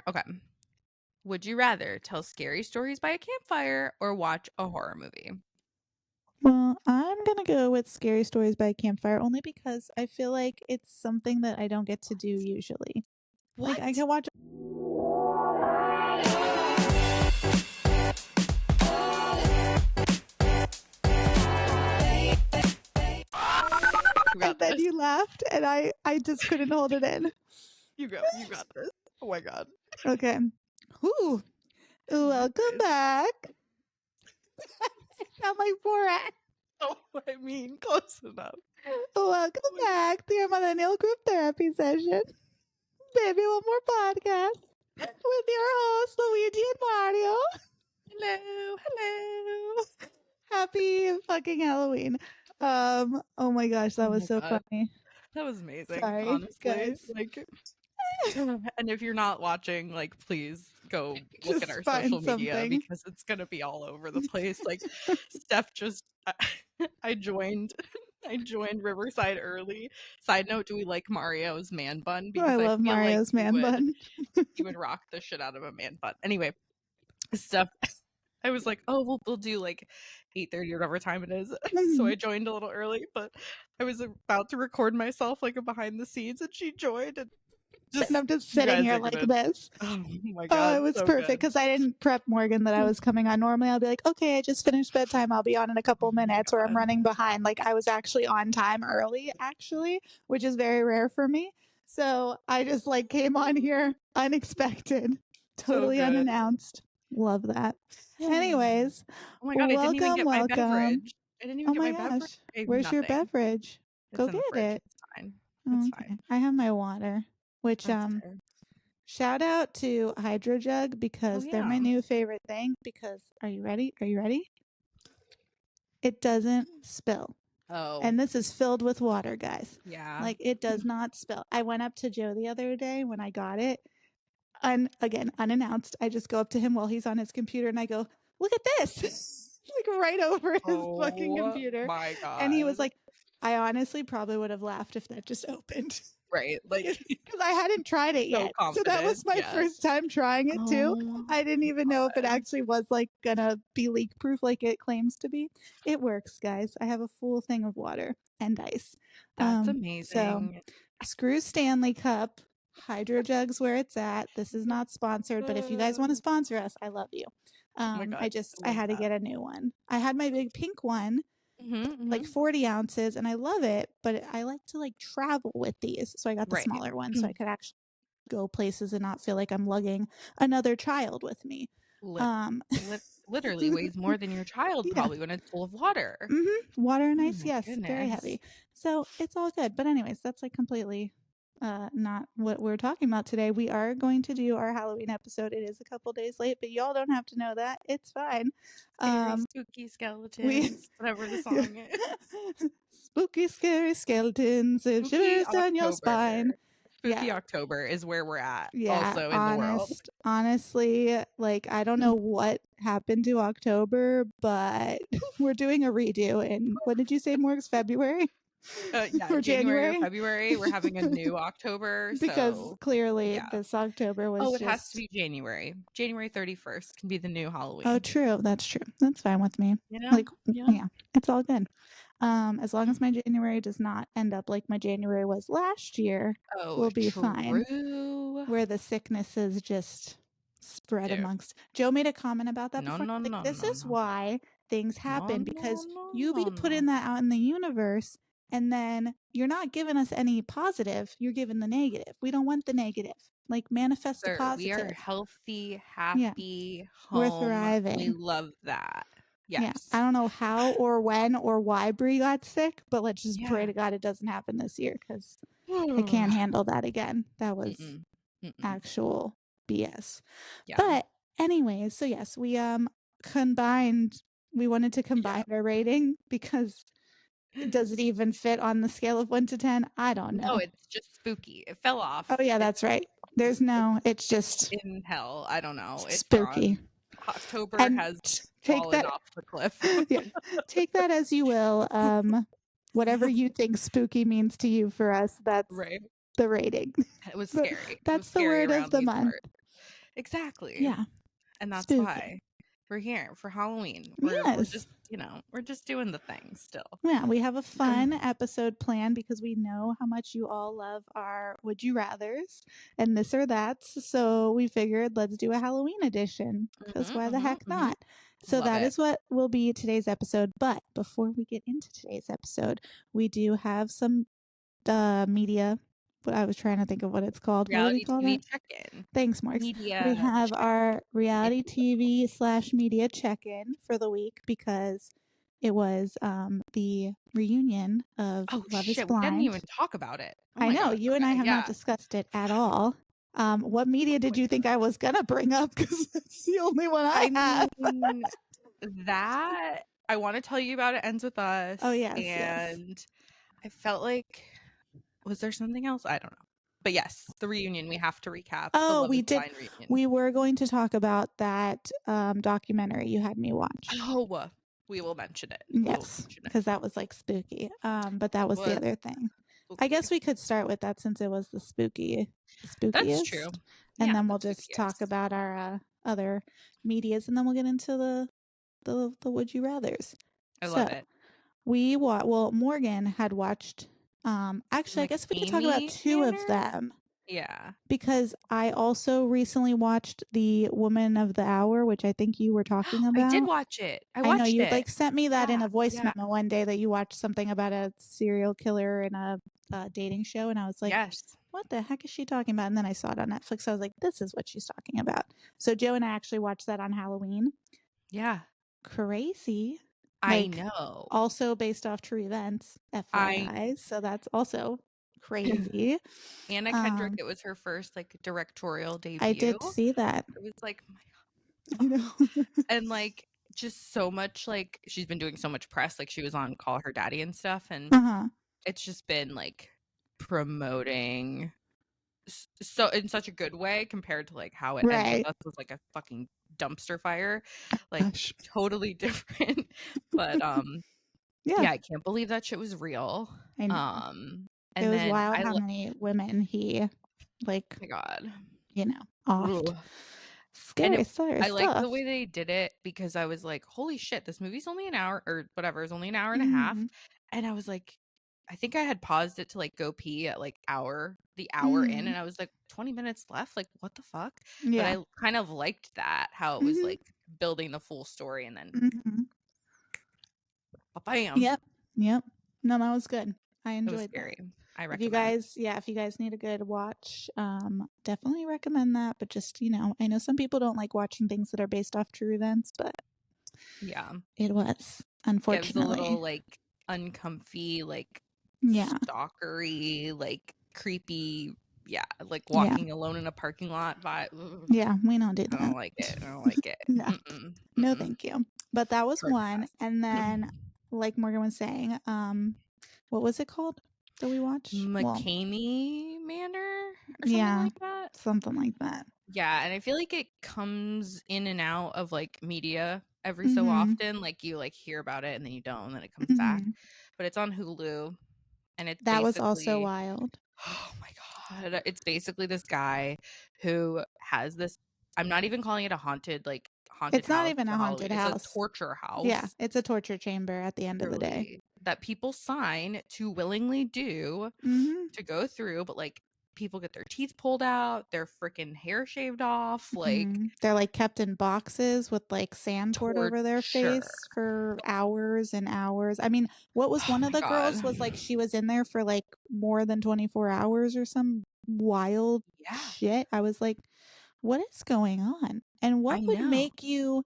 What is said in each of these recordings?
Okay. Would you rather tell scary stories by a campfire or watch a horror movie? Well, I'm gonna go with Scary Stories by Campfire only because I feel like it's something that I don't get to do usually. Like I What? can watch You and got then this. you laughed and I just couldn't hold it in. You go. You got this. Oh my god. Okay. Whew. Welcome Anyways. back. Not my forehead. Oh, I mean, close enough. Welcome back to your millennial group therapy session. Baby, one more podcast with your hosts, Luigi and Mario. Hello. Hello. Happy fucking Halloween. Oh my gosh, that Oh was my so god. funny. That was amazing, Sorry, honestly. guys. Like, and if you're not watching, like, please go look at Just our find social media something. because it's gonna be all over the place. Like, Steph just, I joined, I joined Riverside early. Side note: do we like Mario's man bun? Oh, I Because I love feel like Mario's man bun. he would rock the shit out of a man bun. Anyway, Steph, I was like, oh, we'll do like 8:30 or whatever time it is. So I joined a little early, but I was about to record myself like a behind the scenes, and she joined, and And I'm just you sitting guys here are like gonna. this. Oh my Oh, god, it was so perfect good. because I didn't prep Morgan that I was coming on. Normally, I'll be like, okay, I just finished bedtime. I'll be on in a couple Oh my minutes, or I'm god. running behind. Like, I was actually on time early, actually, which is very rare for me. So I just like came on here unexpected, So totally good. unannounced. Love that. Anyways, Oh my god, I didn't even get my welcome. beverage. I didn't even Oh get my my beverage. gosh, I have where's your nothing. beverage? It's Go in the get fridge. it. It's fine. It's Oh, okay. fine. I have my water, which That's fair. shout out to Hydro Jug Oh because they're my yeah. new favorite thing. Because are you ready? Are you ready? It doesn't spill. Oh And this is filled with water, guys. yeah. Like it does not spill. I went up to Joe the other day when I got it. And again, unannounced. I just go up to him while he's on his computer and I go, look at this. Like right over his fucking Oh computer. my And he was god. like, I honestly probably would have laughed if that just opened. Right. Like Because I hadn't tried it so yet. So that confident. was my Yeah. first time trying it too. Oh I didn't even know if it god. actually was like gonna be leak proof like it claims to be. It works, guys. I have a full thing of water and ice. That's So amazing. screw Stanley Cup. Hydro Jug's where it's at. This is not sponsored, but if you guys want to sponsor us, I love you. Oh my god. I Love had to that. get a new one. I had my big pink one, like Mm-hmm. 40 ounces, and I love it, but I like to like travel with these. So I got the Right. smaller one so I could actually go places and not feel like I'm lugging another child with me. Lit- literally weighs more than your child Yeah. probably when it's full of water. Water and Oh ice, my yes, very goodness. heavy. So it's all good. But anyways, that's like completely not what we're talking about today. We are going to do our Halloween episode. It is a couple days late, but y'all don't have to know that. It's fine. Scary, spooky skeletons, whatever the song is. Spooky, scary skeletons and Spooky shivers down your October. spine. Spooky October is where we're at. Yeah, Also in the world. honestly, like I don't know what happened to October, but we're doing a redo in what did you say, Morgs? February? Yeah, Or January or January? February. We're having a new October. Because So clearly yeah. this October was Oh, it has to just be January. January 31st can be the new Halloween. Oh, true. That's true. That's fine with me. You know? Like Yeah. yeah, it's all good. As long as my January does not end up like my January was last year, Oh, we'll be fine. true. Where the sicknesses just spread Dude. amongst. Joe made a comment about that No, before. no, Like, no, this no, is no. why things No, happen no, because no, you be no, putting no. that out in the universe and then you're not giving us any positive, you're giving the negative. We don't want the negative. Like manifest a Sir, we are positive. healthy, Yeah. happy, We're home. We thriving. love that. Yeah. Yes. I don't know how or when or why Brie got sick, but let's just pray Yeah. to God it doesn't happen this year because I can't handle that again. That was Mm-mm. Mm-mm. actual BS. Yeah. But anyways, so yes, we wanted to combine our rating because does it even fit on the scale of 1 to 10? I don't know. No, it's just spooky. It fell off. Oh yeah, that's right. There's no, it's just in hell. I don't know. It's spooky. gone. October And has take fallen that off the cliff. yeah, take that as you will. Whatever you think spooky means to you, for us, that's Right. the rating. It was scary. That's the word of the month. Exactly. Yeah. And that's Spooky. why we're here for Halloween. We're Yes. just, we're just doing the thing still. Yeah, we have a fun episode planned because we know how much you all love our Would You Rathers and this or that's. So we figured let's do a Halloween edition because why the heck not? So Love that it. is what will be today's episode. But before we get into today's episode, we do have some media. But I was trying to think of what it's called. What do we Reality call TV that? check-in. Thanks, Marks. We Media have our check-in. reality TV/media check-in for the week because it was the reunion of Oh Love is shit, we didn't even Blind. talk about it. Oh I my know god. you and I Okay, have not yeah. discussed it at all. What media did you think I was gonna bring up? Because it's the only one I have. mean, that I want to tell you about It Ends With Us. Oh yes, yes. And I felt like, was there something else? I don't know. But yes, the reunion. We have to recap the Oh, Love we is did. Blind reunion. We were going to talk about that documentary you had me watch. Oh, we will mention it. Yes, because that was like spooky. But that was the other thing. I guess we could start with that since it was the spookiest. That's true. And Yeah, then we'll just talk about our other medias, and then we'll get into the Would You Rather's. I love it. Well, Morgan had watched. Actually, I guess we could talk about two of them. Yeah. Because I also recently watched The Woman of the Hour, which I think you were talking about. I did watch it. I know you like sent me that in a voice memo one day that you watched something about a serial killer in a dating show, and I was like, yes, what the heck is she talking about? And then I saw it on Netflix. So I was like, this is what she's talking about. So Joe and I actually watched that on Halloween. Yeah. Crazy. I know. Also based off true events, FYI. So that's also crazy. Anna Kendrick, it was her first like directorial debut. I did see that. It was like, oh my God. I know. And like just so much, like she's been doing so much press, like she was on Call Her Daddy and stuff, and it's just been like promoting so in such a good way compared to like how It Ends With Us was like a fucking dumpster fire, like totally different. But yeah, I can't believe that shit was real. And it was wild how many women he like, oh my god, offed. Scary stuff. I like the way they did it because I was like, holy shit, this movie's only an hour or whatever, it's only an hour and a half. And I was like, I think I had paused it to like go pee at like the hour in, and I was like, 20 minutes left, like what the fuck? But I kind of liked that, how it was like building the full story, and then bam. Yep. No, that was good. I enjoyed that. I recommend. If you guys need a good watch, definitely recommend that. But just, I know some people don't like watching things that are based off true events, but yeah, it was, unfortunately. Gives a little like uncomfy, like stalkery, like creepy, like walking alone in a parking lot vibe. Yeah, we don't do that. I don't like it. No. No, thank you. But that was one. And then, like Morgan was saying, what was it called that we watched? McCamey Manor or something like that. Something like that. Yeah, and I feel like it comes in and out of like media every so often. Like you like hear about it and then you don't, and then it comes back. But it's on Hulu, and it's that was also wild. Oh my god! It's basically this guy who has this. I'm not even calling it a haunted house. It's not even a haunted house. It's a torture house. Yeah, it's a torture chamber at the end of the day that people sign to willingly do to go through, but like people get their teeth pulled out, their freaking hair shaved off, like they're like kept in boxes with like sand poured over their face for hours and hours. I mean, what was one of the girls was like she was in there for like more than 24 hours or some wild shit. I was like, what is going on? And what would make you?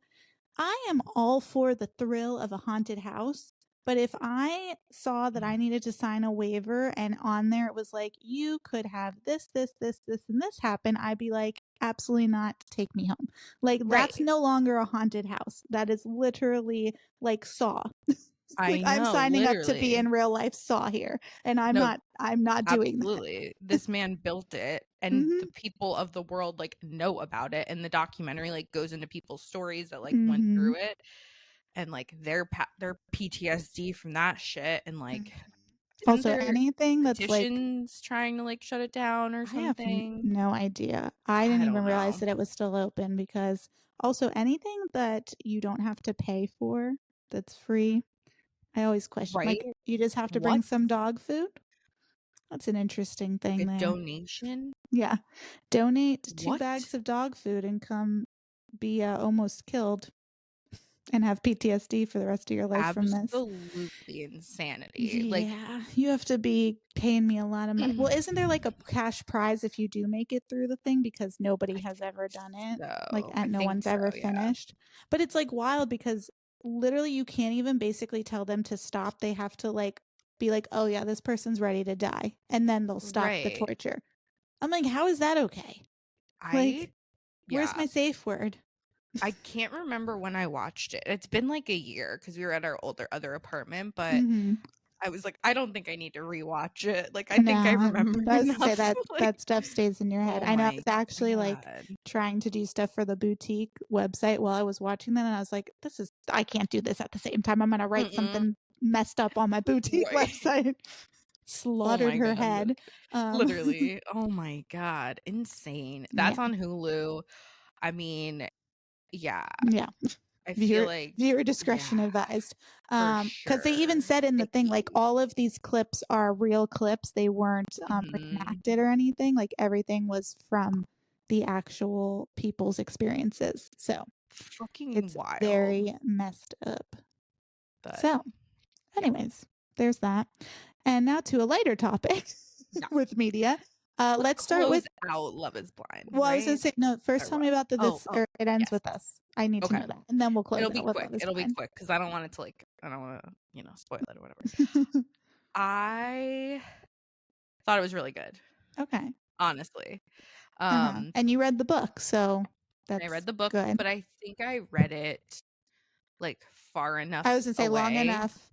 I am all for the thrill of a haunted house, but if I saw that I needed to sign a waiver and on there it was like, you could have this, and this happen, I'd be like, absolutely not, take me home. Like, that's no longer a haunted house. That is literally like Saw. Like, I'm signing up to be in real life Saw here, and I'm not doing that. Absolutely. This man built it, and the people of the world like know about it, and the documentary like goes into people's stories that like went through it, and like their PTSD from that shit, and like Isn't Also, there anything that's like, petitions trying to like shut it down or I have something? no idea. I I didn't even don't realize know. that it was still open because also anything that you don't have to pay for that's free, I always question. Right? Like, you just have to What? bring some dog food. That's an interesting Like thing a there. donation? Yeah. Donate 2 What? bags of dog food and come be almost killed and have PTSD for the rest of your life from this. Absolutely insanity. Like, Yeah, you have to be paying me a lot of money. Well, isn't there like a cash prize if you do make it through the thing because nobody I has think ever done it? Like, so. I and no think one's so, ever yeah. finished. But it's like wild because literally you can't even basically tell them to stop. They have to like be like, oh yeah, this person's ready to die. And then they'll stop the Right. torture. I'm like, how is that okay? I Like, where's yeah. my safe word? I can't remember when I watched it. It's been like a year because we were at our other apartment, but Mm-hmm. I was like, I don't think I need to rewatch it. Like, I think I No, remember I was to say enough. that Like, that stuff stays in your head. oh I know I my was actually like God. trying to do stuff for the boutique website while I was watching that, and I was like, I can't do this at the same time. I'm gonna write Mm-mm. something messed up on my boutique Right. website. Oh Slaughtered my her God. head. Literally. Oh my God. Insane. Yeah, That's on Hulu. I mean, yeah. yeah. I feel Viewer like, viewer yeah, discretion advised. for Because they even sure. said in the thing, like Icky. all of these clips are real clips. They weren't Mhm. reenacted or anything. Like everything was from the actual people's experiences. So Fucking it's wild. very messed up. But So, yeah. anyways, there's that. And now to a lighter topic Yeah. with media. Let's Let's start close with. out Love is Blind, Well, I was gonna right? say no. First, Or tell what? me about the Oh, this. oh, Or it ends yes. with us. I need to Okay. know that, and then we'll close It'll it be out with Love quick. is It'll be Blind. quick because I don't want it to like I don't want to, spoil it or whatever. I thought it was really good, Okay. honestly. Uh-huh. And And you read the book, so I that's read the book, good. but I think I read it like far I was enough gonna say long away enough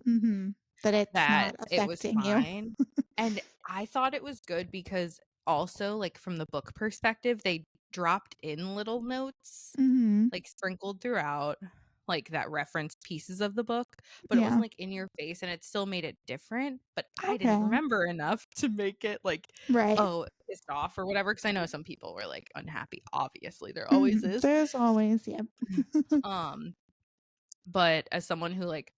that it's that not it was affecting you. fine. And I thought it was good because also, like, from the book perspective, they dropped in little notes, Mm-hmm. like, sprinkled throughout, like, that reference pieces of the book, but it Yeah. wasn't, like, in your face, and it still made it different, but I didn't Okay. remember enough to make it, like, Right. oh, pissed off or whatever. Because I know some people were, like, unhappy, obviously, there always is. There's always, yep. Um, but as someone who, like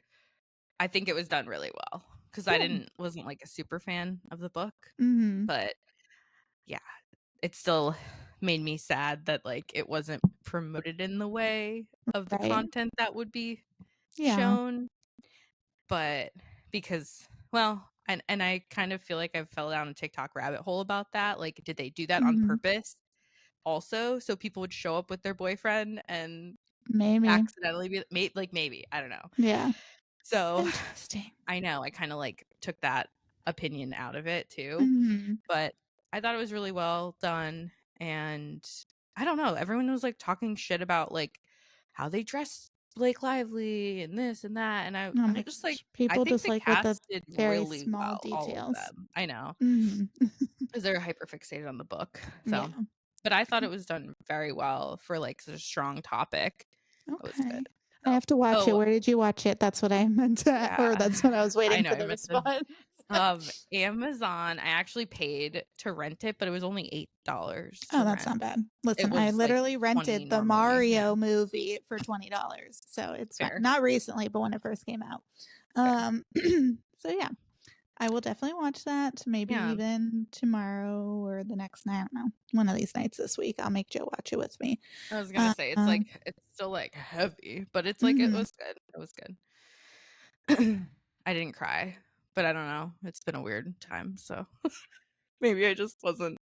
I think it was done really well because I Good. wasn't, like, a super fan of the book, Mm-hmm. but yeah, it still made me sad that, like, it wasn't promoted in the way of the Right. content that would be Yeah. shown, but because well, and I kind of feel like I fell down a TikTok rabbit hole about that, like, did they do that on Mm-hmm. purpose also so people would show up with their boyfriend and Maybe. accidentally maybe, I don't know. Yeah. So, Interesting. I know I kinda, like, took that opinion out of it too, Mm-hmm. but I thought it was really well done, and I don't know, everyone was, like, talking shit about, like, how they dress Blake Lively and this and that, and Oh I'm my just like, gosh. I People think just the like with the cast did very really small well, all of details. them. I know, Mm-hmm. because 'cause they're hyper fixated on the book, Yeah. so but I thought it was done very well for, like, such a strong topic. It was good, Okay. I so have to watch it. oh, Where did you watch it? That's what I meant to, or yeah. that's what I was I waiting know, for I the meant to response. Amazon, I actually paid to rent it, but it was only $8 Oh, to that's rent. not bad. It Listen, I was, like, literally 20 rented the normally, yeah, Mario movie for $20, so it's fine. fair, Not recently, but when it first came out. fair. So yeah, I will definitely watch that. Maybe Yeah, even tomorrow or the next night. I don't know. One of these nights this week, I'll make Joe watch it with me. I was gonna say, it's, Um, like it's still, like, heavy, but it's, like, it mhm. was good, it was good. I didn't cry, but I don't know, it's been a weird time, so maybe I just wasn't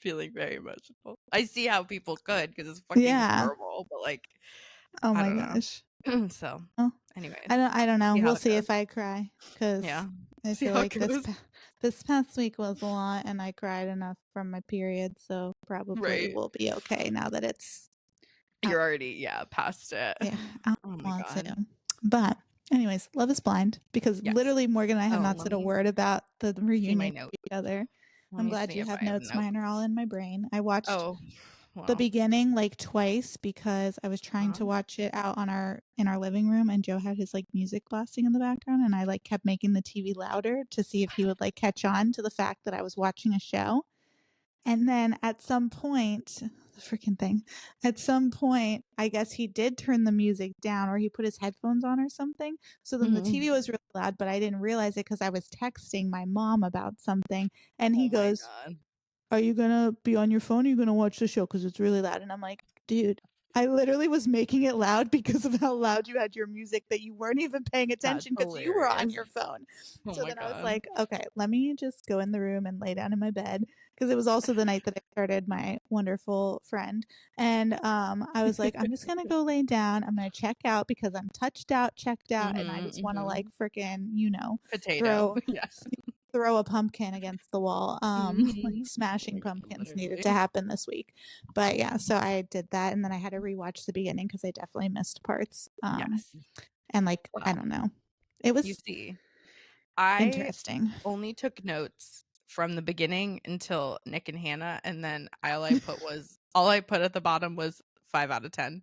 feeling very emotional. I see how people could because it's fucking Yeah. horrible, but, like, Oh I my don't know. gosh. So, Oh, anyways, I don't know. see how We'll it see goes. if I cry because Yeah, I see feel how it like goes. this past week was a lot, and I cried enough from my period, so probably Right. we'll be okay now that it's out. You're already, yeah, past it. Yeah, I Oh my want to. God. But anyways, Love is Blind because Yes. literally Morgan and I have Oh, not let said a me word about the see my reunion note. together. Let I'm me glad see you if have I have notes. notes. Mine are all in my brain. I watched Oh, the Wow. beginning like twice because I was trying to watch it out on in our living room, and Joe had his like music blasting in the background, and I like kept making the TV louder to see if he would like catch on to the fact that I was watching a show. And then at some point, the freaking thing, at some point, I guess he did turn the music down or he put his headphones on or something. So then the Mhm. TV was really loud, but I didn't realize it because I was texting my mom about something. And he Oh my goes, god. "Are you gonna be on your phone? Or are you gonna watch the show? Because it's really loud." And I'm like, dude, I literally was making it loud because of how loud you had your music that you weren't even paying That's attention because you were on hilarious. your phone. Oh So my then I was god. like, okay, let me just go in the room and lay down in my bed because it was also the night that I started my wonderful friend. And I was like, I'm just gonna go lay down. I'm gonna check out because I'm touched out, checked out, and I Mhm, just want to like mhm. freaking, Potato. throw Yes. throw a pumpkin against the wall. Like Mhm. Oh smashing my god, pumpkins needed to literally. happen this week. But yeah, so I did that and then I had to rewatch the beginning because I definitely missed parts. Yes. And like, I Well, don't know. It you was see, I interesting. only took notes from the beginning until Nick and Hannah, and then all I put at the bottom was 5 out of 10.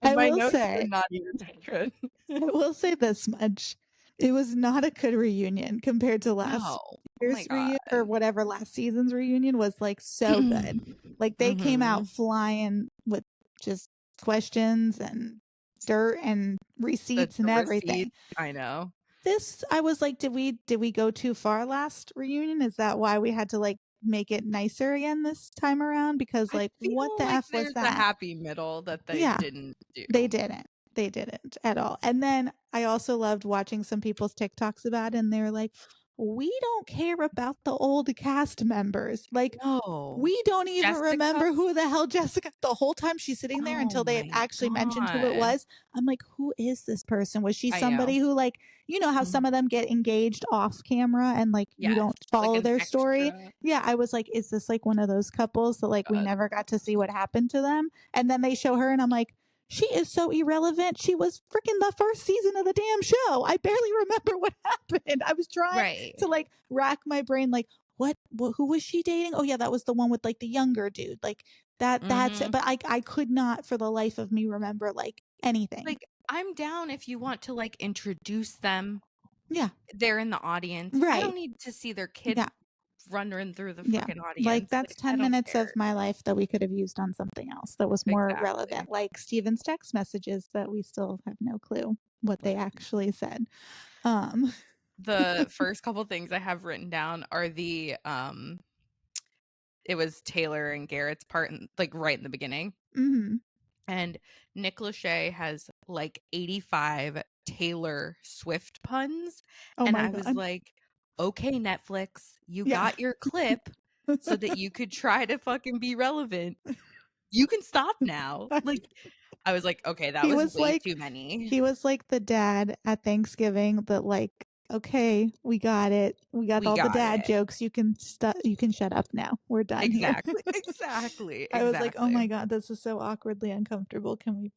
And I my will notes were say, not even that good. I will say this much. It was not a good reunion compared to last No. Oh my year's reunion or god. whatever last season's reunion was like so good. Like they came out Mhm. flying with just questions and dirt and The receipts and receipts, everything. I know. This I was like, did we go too far last reunion? Is that why we had to like make it nicer again this time around? Because I like what feel the like F was there's a that? happy middle that they Yeah. didn't They do. didn't. They didn't at all. And then I also loved watching some people's TikToks about it, and they're like, we don't care about the old cast members. Like, No. we don't even Jessica? remember who the hell Jessica the whole time she's sitting there Oh until they my actually mentioned who it god. was. I'm like, who is this person? Was she I know. somebody who like, you know how Mhm. some of them get engaged off camera and like you Yes, don't like follow an their story? extra. Yeah, I was like, is this like one of those couples that like we God. never got to see what happened to them? And then they show her and I'm like, she is so irrelevant. She was freaking the first season of the damn show. I barely remember what happened. I was trying Right. to like rack my brain, like, who was she dating? Oh yeah, that was the one with like the younger dude. Like that's it. Mhm. But I could not for the life of me remember like anything. Like, I'm down if you want to, like, introduce them. Yeah. They're in the audience. I Right. don't need to see their Yeah. kid running through the Yeah. freaking Like audience. that's Like, I 10 don't minutes of care. my life that we could have used on something else that was more Exactly. relevant, like Steven's text messages that we still have no clue what they Literally. actually said. Um The first couple things I have written down are it was Taylor and Garrett's part in, like, right in the beginning. mhm. And Nick Lachey has like 85 Taylor Swift puns. Oh And my I was god. like, okay, Netflix, you Yeah. got your clip so that you could try to fucking be relevant. You can stop now. Like, I was like, okay, that He was was way like too many. he was like the dad at Thanksgiving that like, okay, we got it. We got We all the got dad it. jokes. You can shut up now. We're done here. Exactly. Exactly. I was like, "Oh Exactly. my god, this is so awkwardly uncomfortable. Can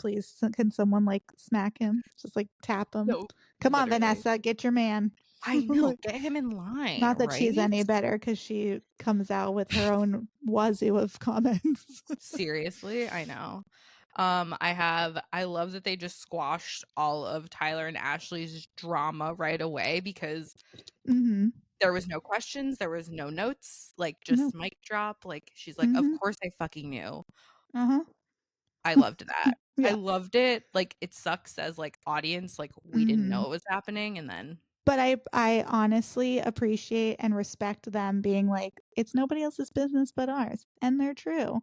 someone like smack him? Just like tap him. No, Come on, literally. Vanessa, get your man." I know. Like, Get him in line, not that she's right? any better cuz she comes out with her own wazoo of comments. Seriously, I know. I love that they just squashed all of Tyler and Ashley's drama right away because Mhm. there was no questions, there was no notes, like No. just mic drop. Like she's like, "Of Mhm. course I fucking knew." Uh-huh. I loved that. I Yeah. loved it. Like it sucks as like audience, like we didn't know Mhm. it was happening and then But I honestly appreciate and respect them being like, it's nobody else's business but ours. And they're true.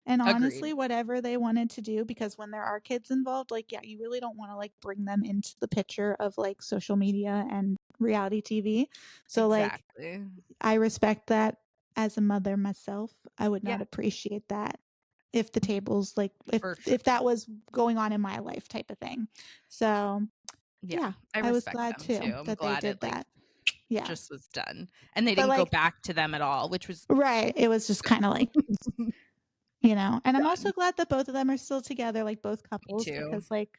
And agreed. honestly, whatever they wanted to do, because when there are kids involved, like, yeah, you really don't want to like bring them into the picture of like social media and reality TV. So, like, Exactly. I respect that as a mother myself. I would Yeah, not appreciate that if the tables, like, if, for sure. if that was going on in my life type of thing. So, Yeah, yeah, I I was respect glad them too. too I'm that they glad it did like that. Yeah. just was done. And they But didn't go like, back to them at all, which was right, it was just kind of like, and I'm also done. glad that both of them are still together, like both Me couples, too. because like,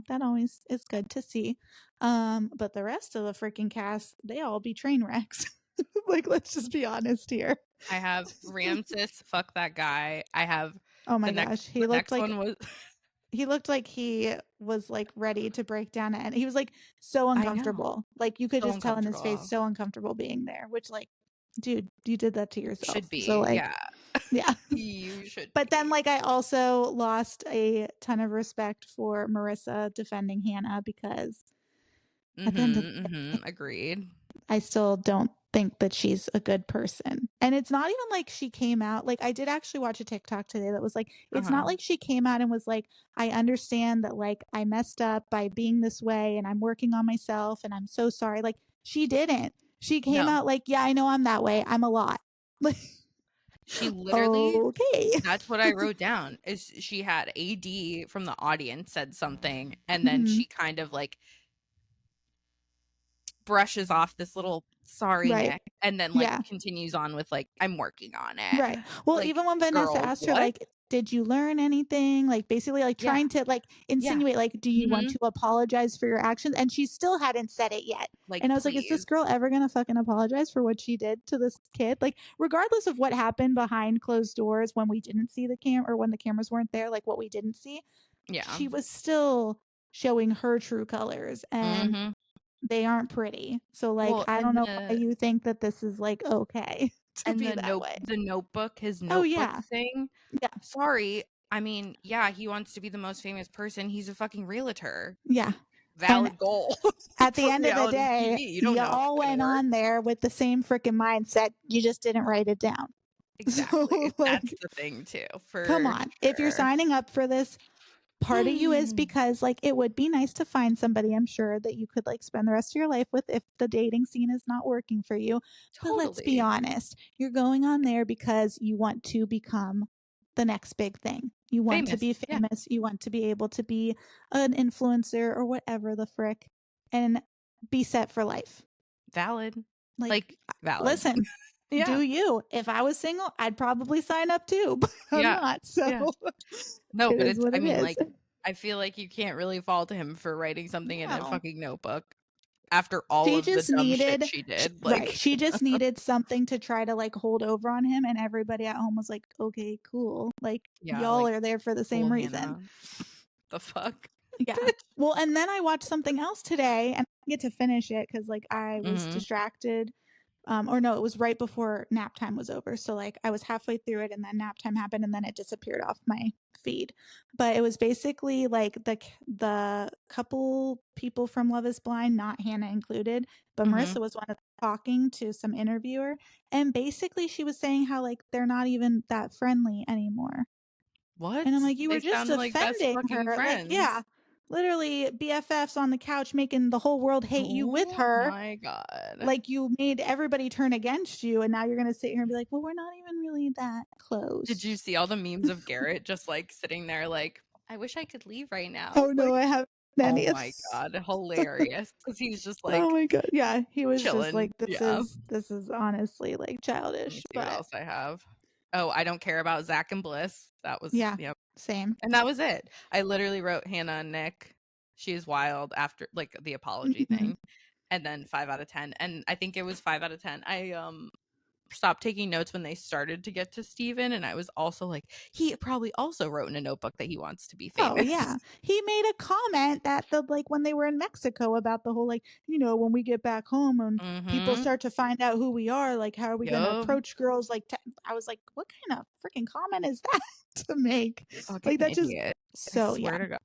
that always is good to see. But the rest of the freaking cast, they all be train wrecks. Like, let's just be honest here. I have Ramses, fuck that guy. I have Oh the my next gosh, the next one was he looked like he was like ready to break down, and he was like so I know. uncomfortable. Like you could So just tell in his face, uncomfortable. so uncomfortable being there. Which, like, dude, you did that to yourself. Should So be, like, yeah. yeah. You should But then, be. like, I also lost a ton of respect for Marissa defending Hannah because at the end of Mhm, mhm, agreed. I still don't think that she's a good person. And it's not even like she came out like I did actually watch a TikTok today that was like it's Uh-huh. not like she came out and was like I understand that like I messed up by being this way and I'm working on myself and I'm so sorry. Like she didn't. She came No. out like, yeah, I know I'm that way. I'm a lot. Like She literally okay. that's what I wrote down, is she had AD from the audience said something, and then Mhm. she kind of, like, brushes off this little, "Sorry, Right. Nick," and then, like, Yeah. continues on with, like, "I'm working on it." Right. Well, Like, even when Vanessa girl, asked her, what? like, "Did you learn anything?" Like, basically, like, Yeah, trying to, like, yeah. insinuate, like, "Do you want Mhm. to apologize for your actions?" And she still hadn't said it yet. Like, And I was like, "Is this please. girl ever gonna fucking apologize for what she did to this kid?" Like, regardless of what happened behind closed doors when we didn't see the cam or when the cameras weren't there, like, what we didn't see, Yeah. she was still showing her true colors, and Mhm. they aren't pretty. So, like, Well, I don't know why you think that this is, like, okay to and be that way. the notebook, his Oh, notebook yeah. thing, Yeah. sorry, I mean, yeah, he wants to be the most famous person, he's a fucking realtor. Yeah. And Valid goal at the for end of the reality day, TV, you don't you know if it's all gonna went work. on there with the same freaking mindset. You just didn't write it down. Exactly, So, that's like, the thing too, come for on. If you're sure. signing up for this, part of you is because, like, it would be nice to find somebody, I'm sure, that you could, like, spend the rest of your life with if the dating scene is not working for you. But let's be Totally. honest. You're going on there because you want to become the next big thing. You want to Famous, be yeah, famous. You want to be able to be an influencer or whatever the frick and be set for life. valid, Like, like, valid. listen, do Yeah, you? If I was single, I'd probably sign up too, but I'm yeah, not. So yeah. No, it but is it's what I it mean, is. like, I feel like you can't really fault him for writing something in a No. fucking notebook after all She of the just dumb shit needed she sh did, right, like, she just needed something to try to, like, hold over on him, and everybody at home was like, "Okay, cool." Like, yeah, y'all like, are there for the cool, same reason. Hannah. The fuck? Yeah. Bitch. Well, and then I watched something else today, and I didn't get to finish it because like, I was Mhm. distracted, or no, it was right before nap time was over, so, like, I was halfway through it, and then nap time happened, and then it disappeared off my feed. But it was basically, like, the couple people from Love Is Blind, not Hannah included, but Mhm. Marissa was one of them talking to some interviewer, and basically she was saying how, like, they're not even that friendly anymore. What? And I'm like, "You They were just sound like best defending fucking her." Like, yeah, friends. literally BFFs on the couch making the whole world hate you with Oh her. my god. Like, you made everybody turn against you, and now you're gonna sit here and be like, "Well, we're not even really that Did you close." see all the memes of Garrett just, like, sitting there like, "I wish I could leave right now." Oh, no, Like, I haven't seen oh any of my god, hilarious, because he's just, Oh like, my god, yeah, he was just chilling. like, Yeah. this is honestly, like, Let me childish, see what but else I have. Oh, I don't care about Zach and Bliss. That was yeah, yep, same. and that was it. I literally wrote Hannah and Nick, "She's wild," after, like, the apology Mhm. thing, and then 5 out of 10, and I think it was 5 out of 10. I, stopped taking notes when they started to get to Steven, and I was also like, he probably also wrote in a notebook that he wants to be Oh, famous. yeah. He made a comment that like, when they were in Mexico about the whole, like, when we get back home and people Mhm. start to find out who we are, like, how are we gonna Yup. approach girls, like, I was like, "What kind of freaking comment is that to make?" Fucking Like, that just idiot. I so, yeah. swear to God.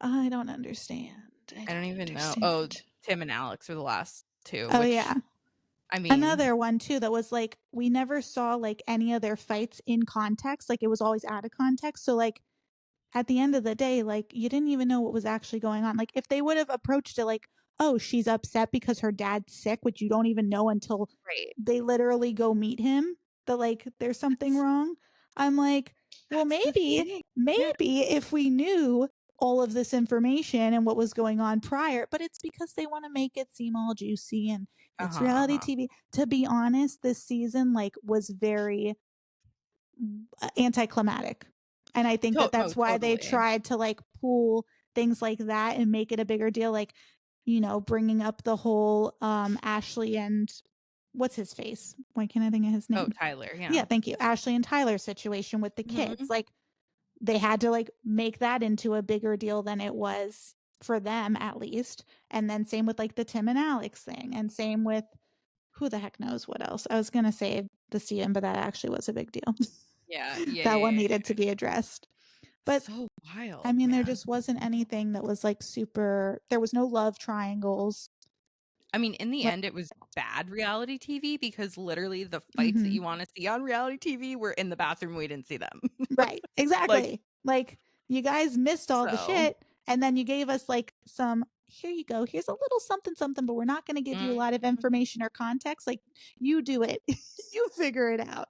I don't understand. I I don't don't even know. Oh, understand. Tim and Alex are the last 2, Oh, yeah. which, I mean, Another one too that was, like, we never saw, like, any of their fights in context, like, it was always out of context, so, like, at the end of the day, like, you didn't even know what was actually going on. Like, if they would have approached it like, "Oh, she's upset because her dad's sick," which you don't even know until right. they literally go meet him, that, like, there's something That's wrong. I'm like, "Well, that's the maybe thing. Yeah. maybe if we knew all of this information and what was going on prior," but it's because they wanna make it seem all juicy and it's Uh-huh, reality uh-huh. TV. To be honest, this season, like, was very anticlimactic. And I think that No, that's why they totally. tried to like pull things like that and make it a bigger deal, like, bringing up the whole Ashley and what's his face? Why can't I think of his Oh, name? Tyler, yeah. Yeah, thank you. Ashley and Tyler situation with the kids. Mhm. Like, they had to like make that into a bigger deal than it was for them, at least. And then same with like the Tim and Alex thing, and same with who the heck knows what else. I was gonna say the Steven, but that actually was a big deal. Yeah, yeah, That yeah, one yeah, needed to yeah. be addressed. But So I wild, mean, there man. just wasn't anything that was like super. There was no love triangles. I mean, in the What? end, it was bad reality TV because literally the fights that Mm-hmm. you want to see on reality TV were in the bathroom. We didn't see them. Right. Like, Exactly. Like, you guys missed all the so. shit, and then you gave us like some. Here you go. Here's a little something, something, but we're not going to give you a lot of Mhm. information or context. Like, you do it. You figure it out.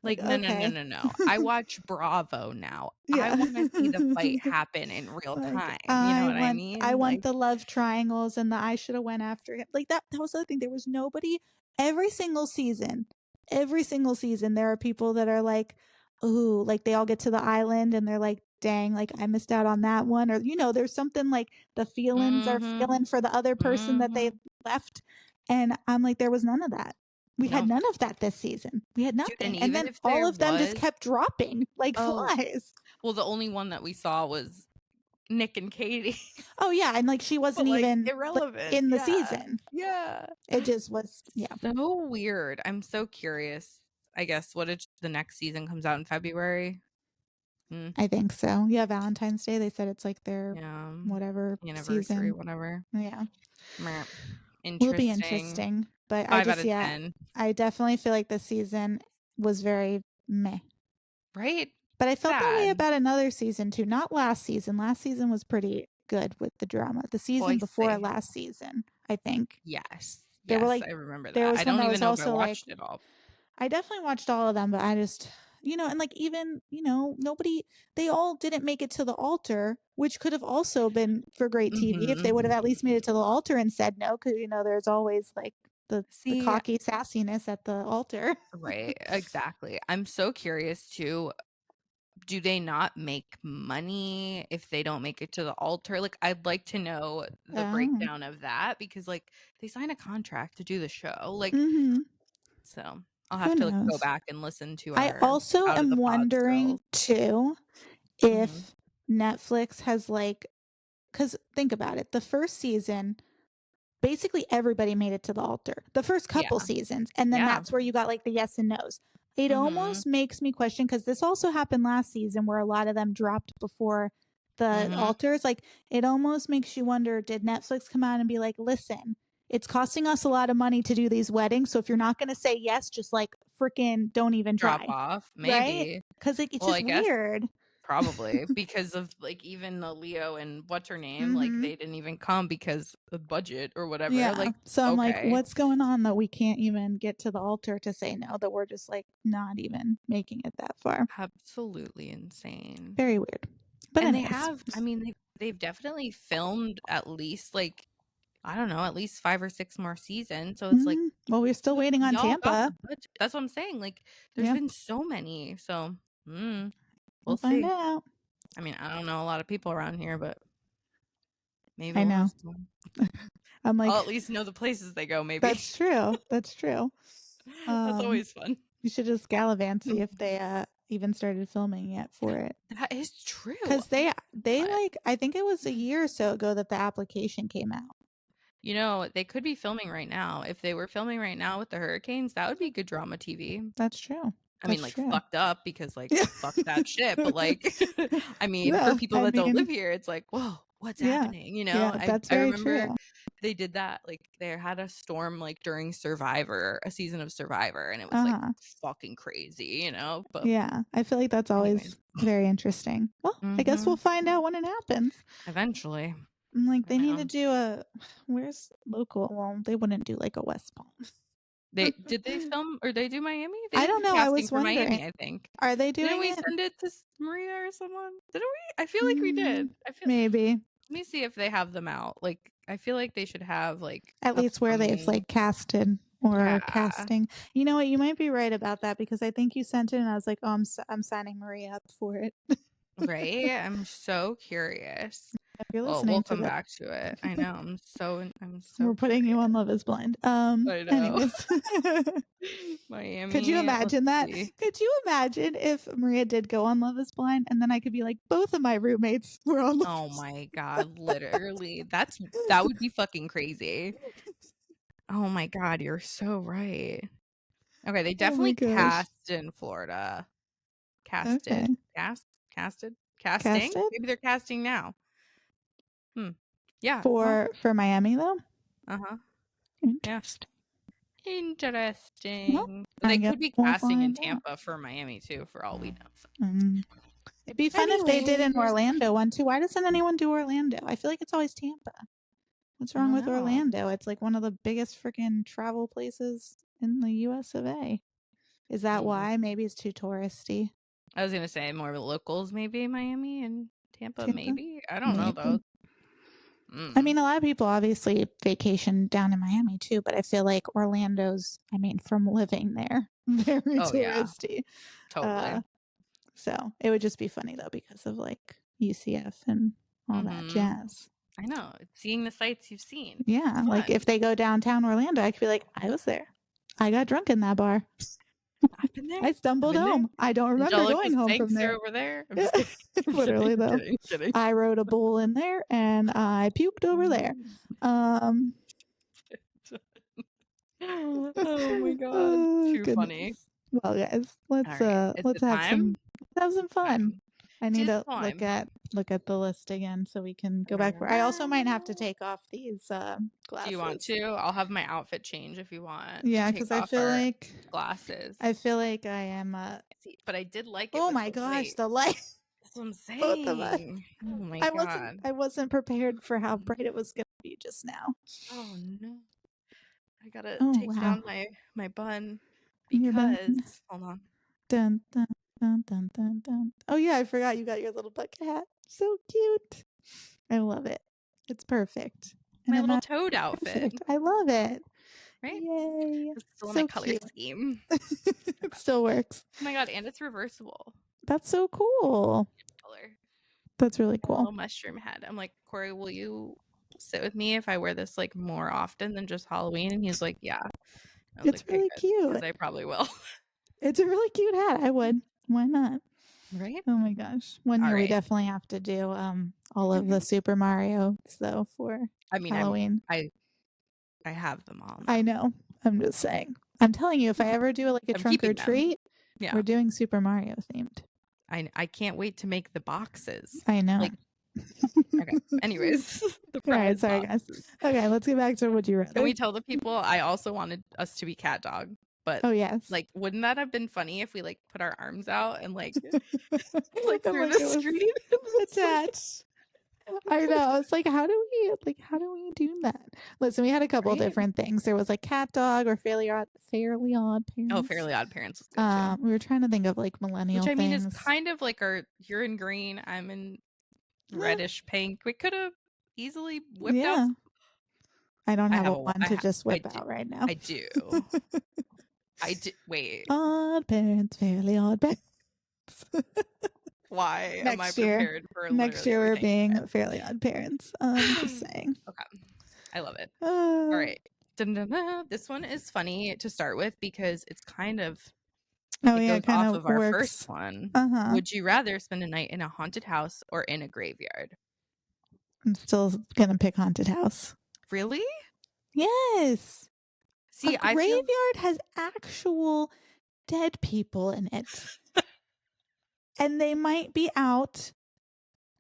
Like, Like, no, no, no, okay. no, no. I watch Bravo now. I Yeah. want to see the fight happen in real Like, time. You know what I I mean? want Like, the love triangles and the I should have went after him. Like, that was the other thing. There was nobody every single season there are people that are like, ooh, like they all get to the island and they're like, dang, like I missed out on that one. Or, there's something like the feelings are mm-hmm, feeling for the other person that they mm-hmm. left. And I'm like, there was none of that. We had No, none of that this season. We had dude. And nothing. And even then if all there of them just was, kept dropping like oh, flies. well, the only one that we saw was Nick and Katie. Oh yeah, and like she But wasn't like even like irrelevant. in the Yeah. season. Yeah. It just was, yeah. So weird. I'm so curious. I guess what if the next season comes out in February? Hmm. I think so. Yeah, Valentine's Day. They said it's like their Yeah. whatever Anniversary, season. whatever. Yeah, Meh. will be Interesting. interesting. But I 5 out just, of yeah, 10. I definitely feel like this season was very meh. Right? But I felt that way Sad. about another season too. Not last season. Last season was pretty good with the drama. The season before Boise. last season, I think Yes. there were Yes, like I remember there that. I was one don't that even was know if I also like watched it all. I definitely watched all of them, but I just, and like even, nobody, they all didn't make it to the altar, which could have also been for great TV if they would have Mhm. at least made it to the altar and said no, because, there's always like the See, cocky sassiness at the altar. right, exactly. I'm so curious too. Do they not make money if they don't make it to the altar? Like, I'd like to know the Oh. breakdown of that because, like, they sign a contract to do the show. Like, Mm-hmm. so I'll Who have to like go knows? back and listen to I our also Out of the am Pod wondering Skills. too Mhm. if Netflix has like, because think about it, the first season basically everybody made it to the altar the first Yeah. couple seasons, and then Yeah. that's where you got like the yes and no's. It Mhm. almost makes me question, because this also happened last season where a lot of them dropped before the Mhm. altars. Like, it almost makes you wonder, did Netflix come out and be like, listen, it's costing us a lot of money to do these weddings, so if you're not going to say yes, just like freaking don't even Drop try, off, right? maybe. Because like, it's Well, just I guess weird. probably because of like even the Leo and what's her name, like Mm-hmm. they didn't even come because of budget or whatever. Yeah. Like, So I'm like, okay. what's going on that we can't even get to the altar to say no, that we're just like not even making it that far? Absolutely insane. Very weird. But And they anyways. have, I mean, they've definitely filmed at least like I don't know, at least 5 or 6 more seasons. So it's like Well, we're still waiting on y'all got the Tampa. budget. That's what I'm saying. Like there's Yeah. been so many. So, We'll we'll find see. out. I mean, I don't know a lot of people around here, but maybe I we'll know know. some. I'm I'll like, at least know the places they go, maybe. that's true. That's true. That's Um, always fun. you should just gallivant, see if they even started filming yet for it. That is true. Because they But, like, I think it was a year or so ago that the application came out. they could be filming right now. If they were filming right now with the hurricanes, that would be good drama TV. That's true. I mean, That's like, true. fucked up because, like, Yeah. fuck that shit. But, like, I mean, for No, people I that don't live mean, here, it's like, whoa, what's yeah. happening? You know, Yeah, I, that's I very remember true. they did that. Like, they had a storm, like, during Survivor, a season of Survivor, and it was, like, Uh-huh. fucking crazy, But, Yeah, I feel like that's anyways. always very interesting. Well, I guess we'll Mm-hmm. find out when it happens. Eventually. I'm like, they need to Yeah. do where's local? Well, they wouldn't do like a West Palm. Did they film or they do Miami? They I did don't the know. I casting was for wondering, Miami, I think. are they Didn't doing we it? send it to Maria or someone? Didn't we? I feel like we did. I feel Maybe. Let me see if they have them out. Like I feel like they should have like At least where they've upcoming. like casted or Yeah, are casting. You know what? You might be right about that, because I think you sent it and I was like, oh, I'm signing Maria up for it. right? I'm so curious. If you're Well, listening we'll to come this, back to it. I know. I'm so we're putting you curious. on Love is Blind. I know. Anyways. Could you Miami. imagine that? See. Could you imagine if Maria did go on Love is Blind and then I could be like, both of my roommates were on Love Oh is my God. Literally. That would be fucking crazy. Oh my God. You're so right. Okay. They Oh my definitely gosh. cast in Florida. Okay. Casted? Casting? Casted Maybe they're casting now. Yeah. Well, for Miami though? uh-huh. Yeah. Interesting. Well, Interesting. I They guess could be we'll casting in find out. Tampa for Miami too, for all we know. So. It'd be fun if they did in Anyways, Orlando one too. Why doesn't anyone do Orlando? I feel like it's always Tampa. What's I wrong don't with know. Orlando? It's like one of the biggest freaking travel places in the US of A. Is that why? Maybe it's too touristy. I was gonna say more locals, maybe Miami and Tampa, Tampa? maybe. I don't know though. Maybe. I mean, a lot of people obviously vacation down in Miami too, but I feel like Orlando's, I mean, from living there, very Oh yeah, touristy. totally. So it would just be funny though because of like UCF and all that jazz. I know. Seeing the sights you've seen. Yeah, like if they go downtown Orlando, I could be like, I was there. I got drunk in that bar. I've been there. I stumbled home. I don't remember Angelica's going home from tanks are there. over there. I'm just kidding. Literally though. Kidding. I rode a bull in there and I puked over there. Oh my God. Too Goodness. funny. Well, guys, let's Let's have some fun. I need to time. look at the list again so we can go back. I also might have to take off these glasses. Do you want to? I'll have my outfit change if you want. Yeah, because I feel like glasses. I feel like I am. But I did like it. Oh my gosh, the light! That's what I'm saying. Both of us. Oh my God. I wasn't prepared for how bright it was going to be just now. Oh no. I gotta take wow. down my bun because hold on. Dun, dun, dun, dun, dun, dun. Oh yeah, I forgot you got your little bucket hat. So cute. I love it. It's perfect. My little toad outfit. I love it. Right? Yay. It's still in my color scheme. It still works. Oh my God, and it's reversible. That's so cool. Color. That's really cool. A little mushroom head. I'm like, Corey, will you sit with me if I wear this like more often than just Halloween? And he's like, yeah. It's really cute. Because I probably will. It's a really cute hat. I would. Why not? Right? Oh my gosh. One year we definitely have to do all of the Super Marios though for Halloween. I have them all. I know. I'm just saying. I'm telling you, if I ever do like a trunk or treat, we're doing Super Mario themed. I can't wait to make the boxes. I know. Like, okay. Anyways, sorry guys. Okay, let's get back to Would You Rather. Can we tell the people I also wanted us to be cat dog? But oh yes, like wouldn't that have been funny if we like put our arms out and like like through the street attached? I know. It's like how do we do that? Listen, we had a couple different things. There was like cat dog or Fairly Odd Parents. Oh, Fairly Odd Parents was good too. We were trying to think of like millennial things. Which I mean things. is kind of like you're in green, I'm in reddish pink. We could have easily whipped out. I don't have one to just whip out right now. I do. Wait. Odd Parents, Fairly Odd Parents. Why am I prepared for next year we're being Fairly Odd Parents. Just saying. Okay. I love it. All right. Dun-dun-dun. This one is funny to start with because it's kind of goes off of our first one. Would you rather spend a night in a haunted house or in a graveyard? I'm still gonna pick haunted house. Really? Yes. See, a graveyard has actual dead people in it. And they might be out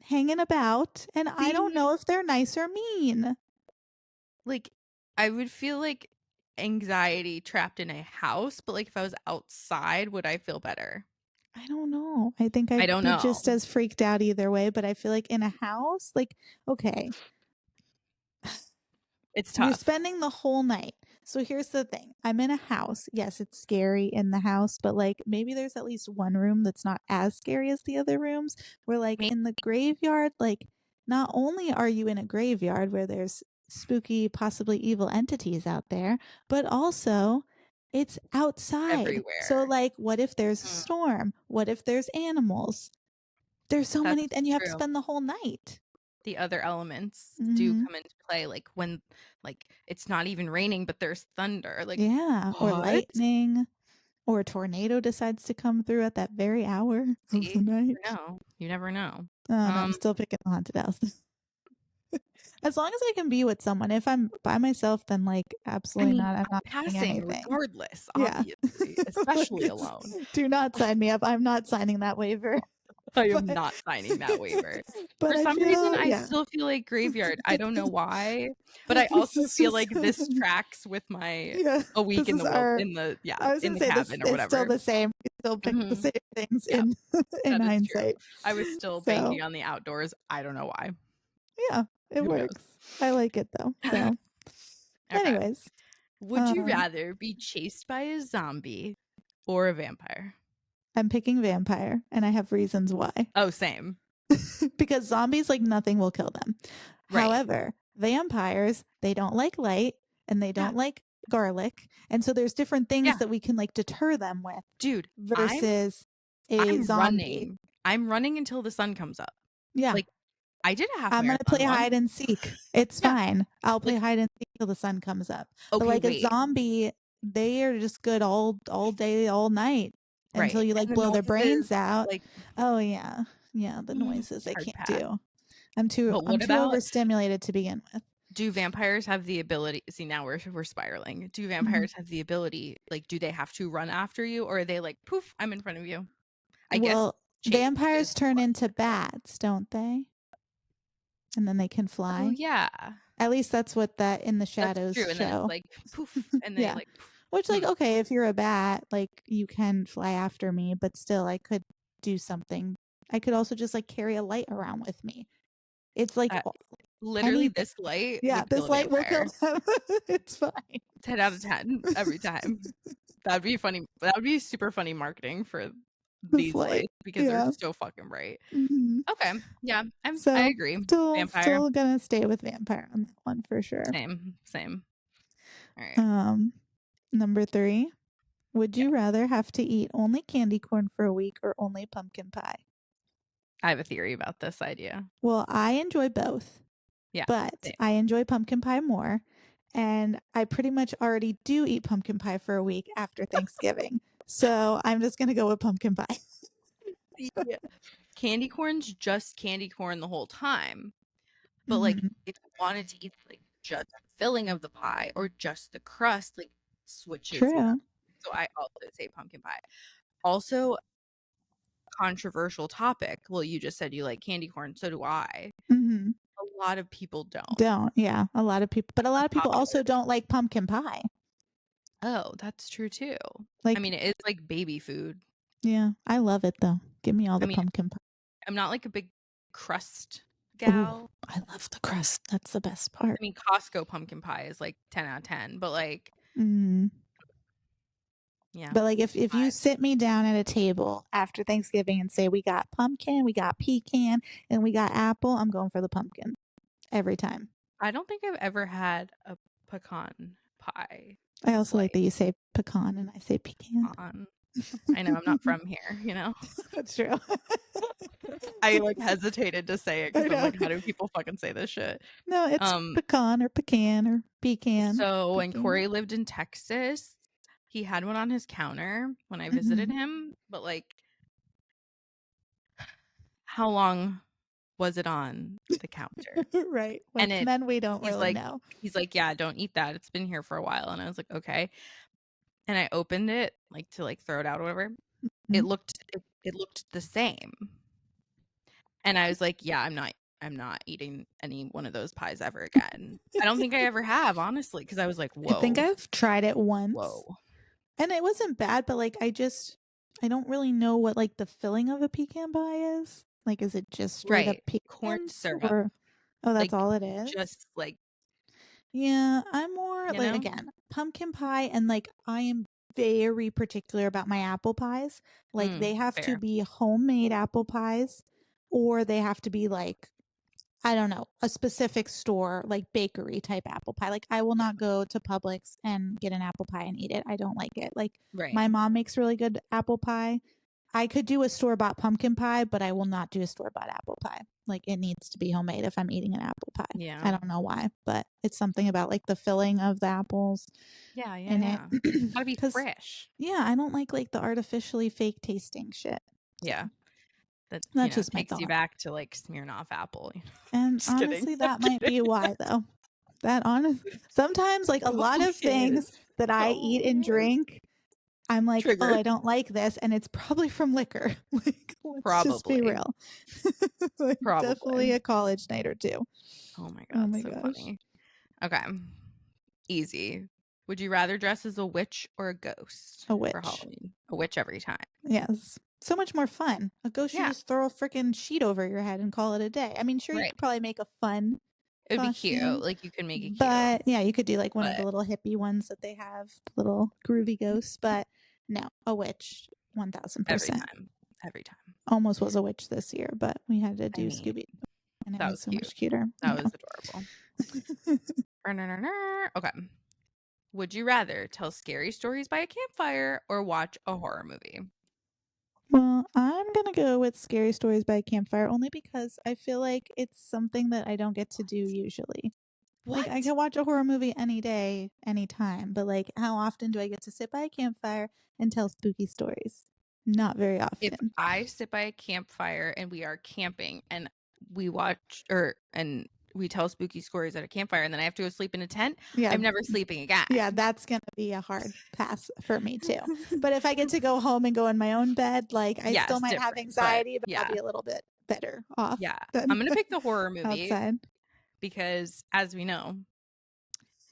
hanging about, and I don't know if they're nice or mean. Like, I would feel like anxiety trapped in a house, but like if I was outside, would I feel better? I don't know. I think I'd be just as freaked out either way, but I feel like in a house, like, okay. It's tough. You're spending the whole night. So here's the thing. I'm in a house. Yes, it's scary in the house, but like maybe there's at least one room that's not as scary as the other rooms. Where like in the graveyard, like not only are you in a graveyard where there's spooky, possibly evil entities out there, but also it's outside. Everywhere. So like what if there's a storm? What if there's animals? There's so many, and you have to spend the whole night. the other elements do Mhm. come into play, like when like it's not even raining, but there's thunder. Like Yeah, or what? lightning, or a tornado decides to come through at that very hour of See, the you never night. know. You never know. No, I'm still picking the haunted house. As long as I can be with someone. If I'm by myself, then like I absolutely mean, not. I'm I'm not doing passing anything. regardless, Yeah. obviously, Like, especially alone. do not sign me up. I'm not signing that waiver. I am But not signing that waiver. but For I some reason, feel, I yeah. still feel like graveyard. I don't know why, but I This also is feel just like this tracks with my yeah. a week This in is the wild our in the yeah, I was in gonna the say this cabin or it's still whatever. the same. We still pick the Mhm. same things Yeah, in that is true. hindsight. I was still So banking on the outdoors. I don't know why. yeah, it Who knows? works. I like it though. So Okay. anyways, Would you um rather be chased by a zombie or a vampire? I'm picking vampire and I have reasons why. Oh, same. Because zombies, like nothing will kill them. Right. However, vampires, they don't like light and they Yeah. don't like garlic. And so there's different things Yeah. that we can like deter them with Dude, I'm versus a I'm zombie. running. I'm running until the sun comes up. Yeah. Like I did a half I'm going to marathon play once. hide and seek. It's Yeah. fine. I'll play Like hide and seek till the sun comes up. But okay, like a wait. zombie, they are just good all day, all night until Right. you And like the blow their noises brains out. like Oh yeah. Yeah, the noises it's I hard can't pass. do. I'm too But I'm what too about overstimulated to begin with. do vampires have the ability see now we're spiraling. Do Mhm. vampires have the ability like do they have to run after you or are they like poof, I'm in front of you? I guess Well, chase is vampires turn what into it's about. bats, don't they? And then they can Oh fly. yeah. At least that's what that In the That's true. Shadows And then it's show. like poof and they Yeah. like poof. Which, like, Hmm. okay, if you're a bat, like, you can fly after me, but still, I could do something. I could also just, like, carry a light around with me. It's like Literally anything. this light Yeah, would kill this a light will kill vampire. them. It's fine. 10 out of 10 every time. That'd be funny. That would be super funny marketing for This these light. lights because they're Yeah. so fucking bright. Hmm. Okay. Yeah, I So, agree. still, Vampire. still gonna stay with vampire on that one for sure. Same. Same. All right. Um, Number 3. Would Yeah. you rather have to eat only candy corn for a week or only pumpkin pie? I have a theory about this idea. Well, I enjoy both, Yeah. but Same. I enjoy pumpkin pie more. And I pretty much already do eat pumpkin pie for a week after Thanksgiving. So I'm just going to go with pumpkin pie. Yeah. Candy corn's just candy corn the whole time. But like Hmm. if you wanted to eat like just the filling of the pie or just the crust, like switches it up. True. So I also say pumpkin pie. Also, controversial topic. Well, you just said you like candy corn, so do I. Hmm. A lot of people don't. Don't. Yeah. A lot of people, but a lot of people Unpopular. also don't like pumpkin pie. Oh, that's true too. I Like, mean, it is like baby food. yeah, I love it though. Give me all I the mean, pumpkin pie. I'm not like a big crust Oh, gal. I love the crust. That's the best I part. mean, Costco pumpkin pie is like 10 out of 10, but like, Mm. yeah. But like if you sit me down at a table after Thanksgiving and say we got pumpkin, we got pecan, and we got apple, I'm going for the pumpkin every time. I don't think I've ever had a pecan pie I also like that you slice say pecan and I say pecan. on. I know I'm not from here, you know? That's true. I like hesitated to say it I because I'm know. like, how do people fucking say this shit? No, it's Um, pecan or pecan or pecan. so when Pecan. Corey lived in Texas, he had one on his counter when I visited Mhm. him, but like, how long was it on the counter? Right. And Like men, we don't he's really like, know. yeah, don't eat that. It's been here for a while. And I was like, okay. And I opened it like to like throw it out or whatever. Mhm. It looked the same. And I was like, yeah, I'm not eating any one of those pies ever again. I don't think I ever have, honestly, because I was like, I think whoa, I've tried it once whoa. and it wasn't bad, but like I don't really know what like the filling of a pecan pie is. Like, is it just straight up Right. Corn pecans syrup. or oh, that's Like all it is? just like, Yeah, I'm more you like know? again, pumpkin pie and like I am very particular about my apple pies. Like they have to Fair. be homemade apple pies or they have to be like I don't know, a specific store, like bakery type apple pie. Like I will not go to Publix and get an apple pie and eat it. I don't like it. Like Right. my mom makes really good apple pie. I could do a store-bought pumpkin pie, but I will not do a store-bought apple pie. Like, it needs to be homemade if I'm eating an apple pie. Yeah. I don't know why, but it's something about like the filling of the apples Yeah, in it. Gotta be 'Cause, fresh. yeah, I don't like the artificially fake tasting shit. Yeah. That, That's just my takes you thought. back to like Smirnoff apple. And Just kidding. honestly, that might be why though. Sometimes like a lot of things that I eat and drink, I'm like, oh, Triggered. I don't like this, and it's probably from liquor. Like, let's just be Probably. real. Like, Probably. definitely a college night or two. Oh my Oh God, my so gosh. funny. Okay. Easy. Would you rather dress as a witch or a ghost A for witch. Halloween? A witch every time. Yes. So much more fun. A ghost, you Yeah. just throw a freaking sheet over your head and call it a day. I mean, sure, you Right. could probably make a fun It would be costume. cute. Like, you can make it cute. But yeah, you could do like one of the But little hippie ones that they have, little groovy ghosts. But no, a witch, 1000%. every time. Every time. Almost was a witch this year, but we had to I do mean, Scooby, and it that was was so cute. much cuter. That Yeah. was adorable. Okay. Would you rather tell scary stories by a campfire or watch a horror movie? Well, I'm gonna go with scary stories by a campfire only because I feel like it's something that I don't get to do usually. What? Like, I can watch a horror movie any day, anytime, but like, how often do I get to sit by a campfire and tell spooky stories? Not very If often. I sit by a campfire and we are camping and we and we tell spooky stories at a campfire and then I have to go sleep in a tent, Yeah. I'm never sleeping again. Yeah, that's gonna be a hard pass for me too. But if I get to go home and go in my own bed, like, I still might have anxiety, but I'll be a little bit better off. Yeah. Than I'm gonna pick the horror movie outside. because, as we know,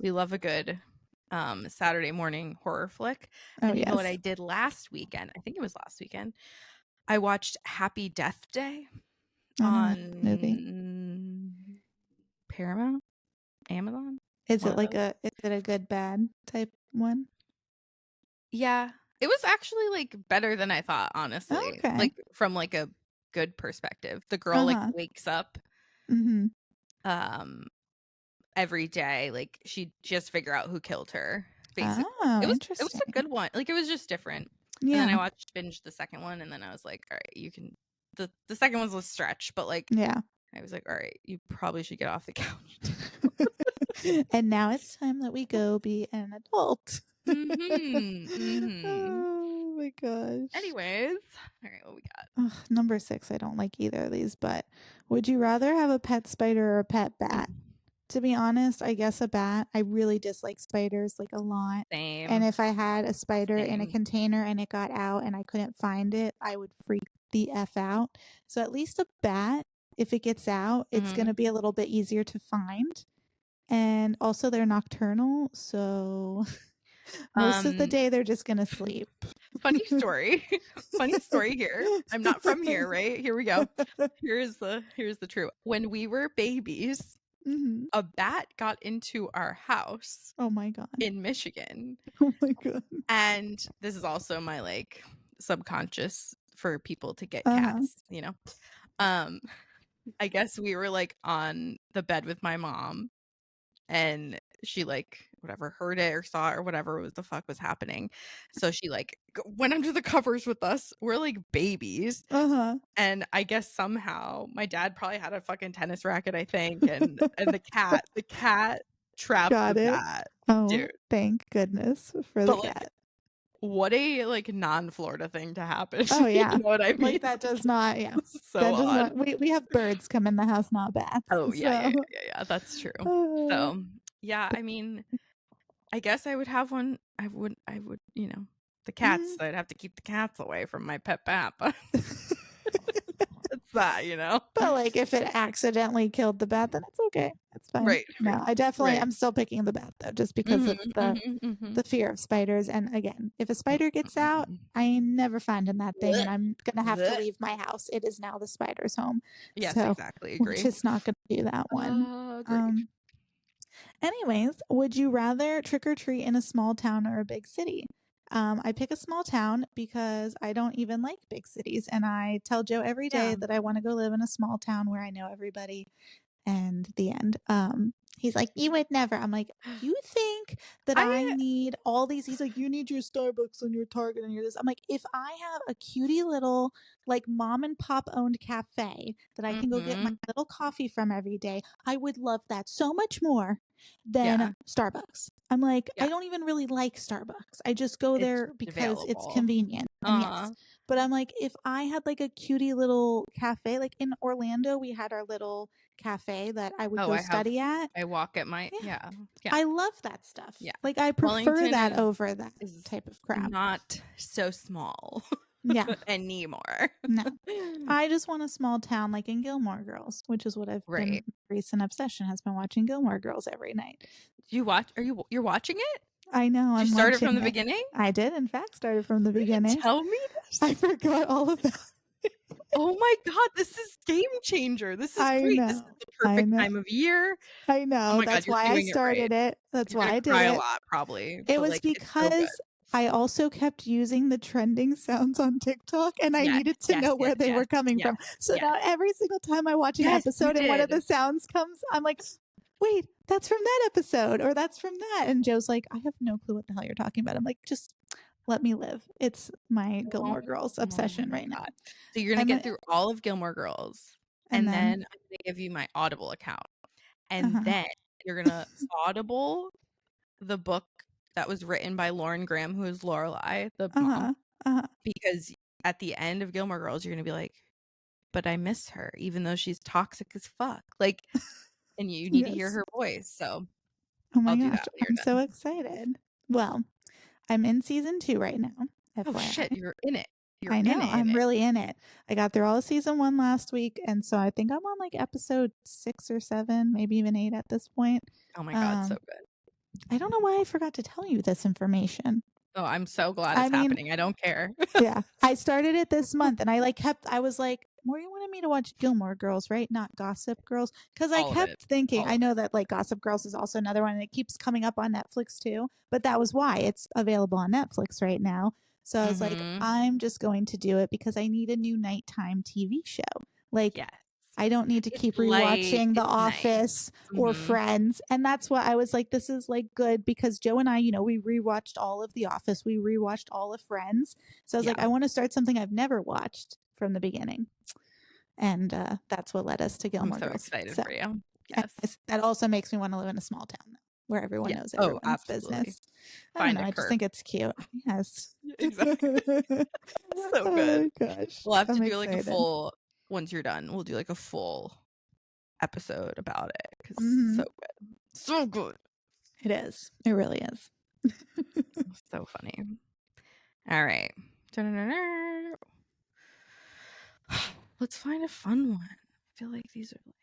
we love a good Saturday morning horror flick. Oh, And you know what yes. I did last weekend? I think it was last weekend. I watched Happy Death Day I don't know that movie. on Paramount, Amazon. Is One it of like those. is it a good bad type one? Yeah, it was actually like better than I thought, honestly. Okay. Like, from like a good perspective. The girl like wakes up Mm-hmm. every day, like she just figure out who killed her. Basically, Oh, it was interesting. a good one. Like, it was just different. Yeah. And then I binged the second one, and then I was like, all right, you can. The second one's a stretch, but like, Yeah. I was like, all right, you probably should get off the couch. And now it's time that we go be an adult. Mm-hmm. Oh my gosh. Anyways, all right, what we got? Ugh, number 6, I don't like either of these, but would you rather have a pet spider or a pet bat? To be honest, I guess a bat. I really dislike spiders like a lot. Same. And if I had a spider in a container and it got out and I couldn't find it, I would freak the F out. So at least a bat, if it gets out, it's going to be a little bit easier to find. And also they're nocturnal, so most of the day they're just going to sleep. Funny story. Funny story here. I'm not from here, right? Here we go. Here's the truth. When we were babies, a bat got into our house. Oh my God. In Michigan. Oh my God. And this is also my like subconscious for people to get cats, I guess we were like on the bed with my mom and she like whatever heard it or saw it or whatever was the fuck was happening. So she like went under the covers with us. We're like babies. And I guess somehow my dad probably had a fucking tennis racket, I think, and the cat trapped the bat. Oh, dude. Thank goodness for the cat. What a like non-Florida thing to happen. Oh yeah. You know what I mean? Like that does not, yeah. So that does odd. not, we have birds come in the house, not bats. Oh yeah, yeah, that's true. So yeah, I mean, I guess I would have one. I would, the cats. I'd have to keep the cats away from my pet bat. But it's that. But like if it accidentally killed the bat, then it's okay. It's fine. Right. No, I definitely, I'm still picking the bat though, just because of the fear of spiders. And again, if a spider gets out, I am never finding that thing, and I'm gonna have to leave my house. It is now the spider's home. Yes, so exactly. Agree. We're just not gonna do that one. Anyways, would you rather trick or treat in a small town or a big city? I pick a small town because I don't even like big cities. And I tell Joe every day that I want to go live in a small town where I know everybody. And the end. He's like, you would never. I'm like, you think that I I need all these? He's like, you need your Starbucks and your Target and your this. I'm like, if I have a cutie little like mom and pop owned cafe that I can go get my mhm. little coffee from every day, I would love that so much more than Yeah, Starbucks. I'm like, I yeah. don't even really like Starbucks. I just go It's there because it's available. convenient. And yes, but I'm like, if I had like a cutie little cafe, like in Orlando, we had our little cafe that I would Oh, go study at. I walk at my Yeah, yeah, I love that stuff. yeah. Like, I prefer Wellington that over that is type of crap. not so small Yeah, anymore. no. I just want a small town like in Gilmore Girls, which is what I've been Right. recent obsession has been watching Gilmore Girls every night. You watch you're watching it? I know, Did you I'm start it from watching the it. beginning? I did, in fact, started from the You didn't beginning. tell me I this? forgot all about it. Oh my god, this is game changer. This is I great. This is know. the I perfect know. time of year. I Oh know. my god, That's you're why I doing it right. started it. That's You're why gonna I did cry a it. lot probably, It but, was like, it's so good. because I also kept using the trending sounds on TikTok and I Yes, needed to yes, know yes, where they yes, were coming yes, from. So yes. now every single time I watch an Yes, you episode and one of did. the sounds comes, I'm like, wait, that's from that episode or that's from that. And Joe's like, I have no clue what the hell you're talking about. I'm like, just let me live. It's my Oh, Gilmore Girls oh obsession my right now. god. So you're gonna I'm get through all of Gilmore Girls, and and then then, I'm gonna give you my Audible account, and uh-huh, then you're gonna Audible the book that was written by Lauren Graham, who is Lorelai, the mom, uh-huh, uh-huh. because at the end of Gilmore Girls, you're gonna be like, "But I miss her, even though she's toxic as fuck." Like, and you need to hear Yes. her voice. So Oh my I'll do gosh. that when I'm you're so done. excited. Well, I'm in season 2 right now, Oh shit, FYI. you're in it. You're I in know. it. In I'm it. really in it. I got through all of season 1 last week, and so I think I'm on like episode 6 or 7, maybe even 8 at this point. Oh my god, so Um, good. I don't know why I forgot to tell you this information. Oh, I'm so glad I it's mean, happening. I don't care. yeah, I started it this month, and I was like, Morgan wanted me to watch Gilmore Girls, right? Not Gossip Girls. Because I All of it. kept thinking, All I of know it. that like Gossip Girls is also another one, and it keeps coming up on Netflix too. But that was why it's available on Netflix right now. So I was like, Mhm. I'm just going to do it because I need a new nighttime TV show. Like, Yes. I don't need to It's keep light. rewatching The It's nice. Office or Mhm. Friends. And that's why I was like, this is like good because Joe and I, we rewatched all of The Office, we rewatched all of Friends. So I was like, Yeah. I want to start something I've never watched from the beginning. And that's what led us to I'm Gilmore so Girls. excited So for you. Yes. anyways, that also makes me want to live in a small town though, where everyone Yeah. knows Oh, everyone's absolutely. business. I don't Find know. a I just Kirk. think it's cute. Yes. Yeah, exactly. So good. Oh gosh. We'll have to I'm do like a excited. full once you're done. We'll do like a full episode about it because Hmm. so good. So good. It is. It really is. So funny. All right. Da-da-da-da. Let's find a fun one. I feel like these are like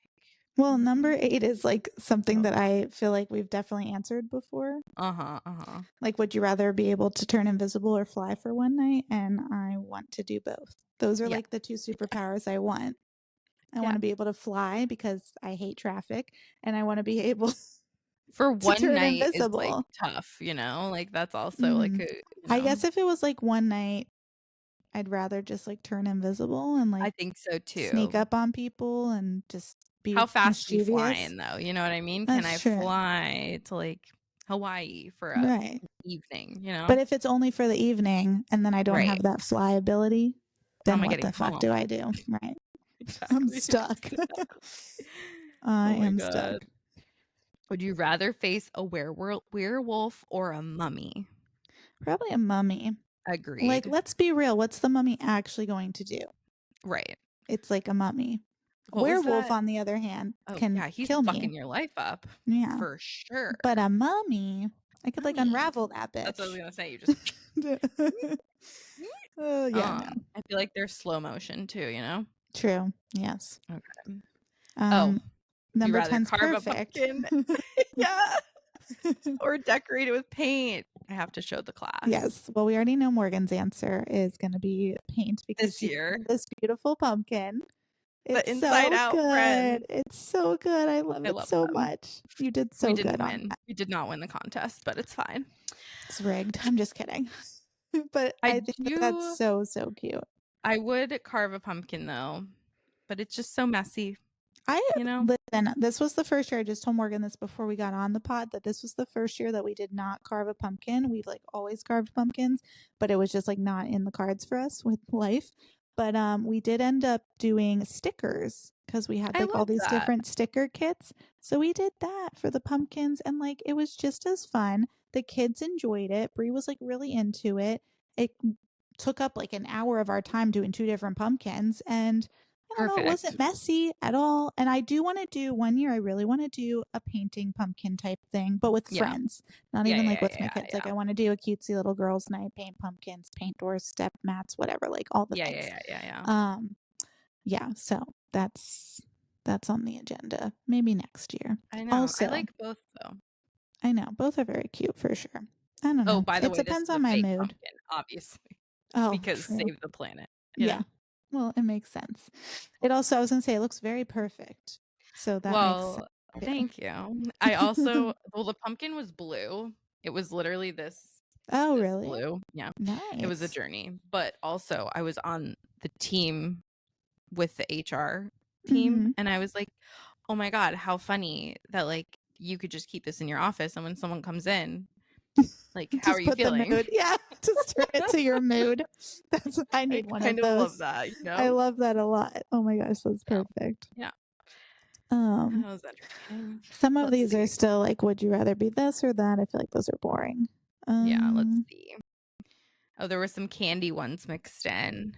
Well, number 8 is like something oh. that I feel like we've definitely answered before. Uh-huh. Uh-huh. Like, would you rather be able to turn invisible or fly for one night? And I want to do both. Those are Yeah. like the two superpowers I want. I want Yeah. to be able to fly because I hate traffic, and I want to be able For to one turn night is like invisible. tough, like that's also like Mm. a I guess if it was like one night, I'd rather just like turn invisible and I like think so sneak too. up on people and just be How fast are you mischievous. flying though? You know what I mean? Can That's I true. fly to like Hawaii for a Right. evening? But if it's only for the evening and then I don't Right. have that fly ability, How am then I what getting the fuck home? do I do? Right. I'm Exactly. stuck. Exactly. I Oh my am god. stuck. Would you rather face a werewolf or a mummy? Probably a mummy. Like, Agreed. let's be real. What's the mummy actually going to do? Right. It's like a mummy. What was Werewolf, that? on the other hand, Oh, can yeah, he's kill me. fucking your life up Yeah. for sure. But a mummy, I could like Mummy. unravel that That's what I was bitch. gonna say. You just Oh, yeah, no. I feel like there's slow motion too. True. Yes. Okay. Oh, Um, would you number rather 10's carve a perfect. pumpkin? Yeah. Or decorate it with paint? I have to show the class Yes. Well, we already know Morgan's answer is going to be paint because this she year. made this beautiful pumpkin. The It's Inside so Out good. friends. It's so good. I love I it love so them. much. You did We so didn't good on win. that. We did not win the contest, but it's fine. It's rigged. I'm just kidding. But I I think that's do. so, so cute. I would carve a pumpkin though, but it's just so messy. Listen, this was the first year. I just told Morgan this before we got on the pod, that this was the first year that we did not carve a pumpkin. We've like always carved pumpkins, but it was just like not in the cards for us with life. But we did end up doing stickers because we had I like all love these that. different sticker kits. So we did that for the pumpkins, and like it was just as fun. The kids enjoyed it. Bree was like really into it. It took up like an hour of our time doing 2 different pumpkins, and I don't know, it Perfect. wasn't messy at all. And I do want to do one year, I really want to do a painting pumpkin type thing, but with Yeah. friends, not Yeah, even yeah, like with yeah, my yeah, kids. yeah. Like I want to do a cutesy little girls' night, paint pumpkins, paint doors, step mats, whatever, like all the Yeah, things. yeah, yeah, yeah, yeah. Yeah, so that's on the agenda. Maybe next year. I know. I Also, like both though. I know both are very cute for sure. I don't Oh, know. by the It way, this depends is a on my fake mood. pumpkin, obviously, Oh, because true. save the planet, Yeah. Well, it makes sense. It also, I was going to say, it looks very perfect. So that makes sense. Well, thank you. I also, well, the pumpkin was blue. It was literally this Oh, really? blue. Yeah. It was a Nice. journey. But also, I was on the team with the HR team, Mm-hmm. and I was like, oh my God, how funny that like you could just keep this in your office, and when someone comes in, like, how are Just you put the feeling? mood. Yeah. Just turn it to your mood. I I need one of kind of love those. that, you I know? love that a lot. Oh my gosh, that's So, perfect. yeah, Um, that was entertaining. some of Let's these see. are still like, would you rather be this or that? I feel like those are boring. Yeah, let's see. Oh, there were some candy ones mixed in.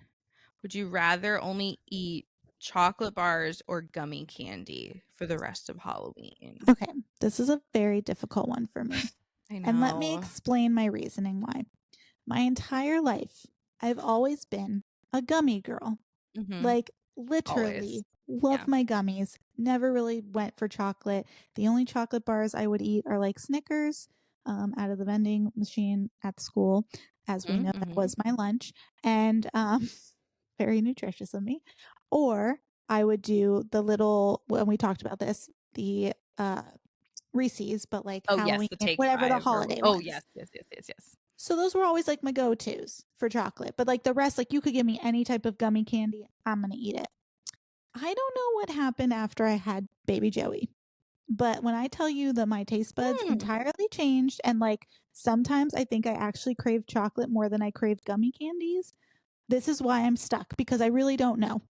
Would you rather only eat chocolate bars or gummy candy for the rest of Halloween? Okay, this is a very difficult one for me. I And let me know. explain my reasoning why. My entire life, I've always been a gummy girl. Mm-hmm. Like, Always. literally, Yeah. love my gummies. Never really went for chocolate. The only chocolate bars I would eat are like Snickers out of the vending machine at school. As we know, that Mm-hmm. was my lunch. And very nutritious of me. Or I would do the little, when we talked about this, the Reese's, but like Oh, yes, Halloween, the Take whatever the 5 or holiday oh, ones. yes, yes, yes, yes, yes. So those were always like my go-tos for chocolate. But like the rest, like you could give me any type of gummy candy, I'm going to eat it. I don't know what happened after I had baby Joey. But when I tell you that my taste buds Hmm. entirely changed, and like sometimes I think I actually crave chocolate more than I crave gummy candies, this is why I'm stuck, because I really don't know.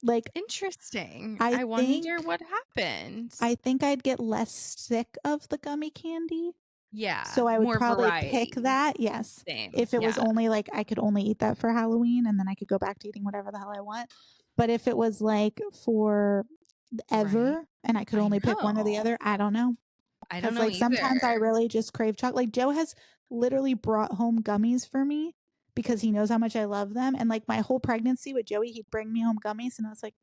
Like Interesting. I I wonder think what happened. I think I'd get less sick of the gummy candy. Yeah, So I would more probably pick variety. that, yes. Same. If it was Yeah. only like I could only eat that for Halloween and then I could go back to eating whatever the hell I want. But if it was like for Right. ever and I could I only pick one or the know. other, I don't know. I don't Because know like sometimes I either. really just crave chocolate. Like Joe has literally brought home gummies for me because he knows how much I love them. And like my whole pregnancy with Joey, he'd bring me home gummies and I was like,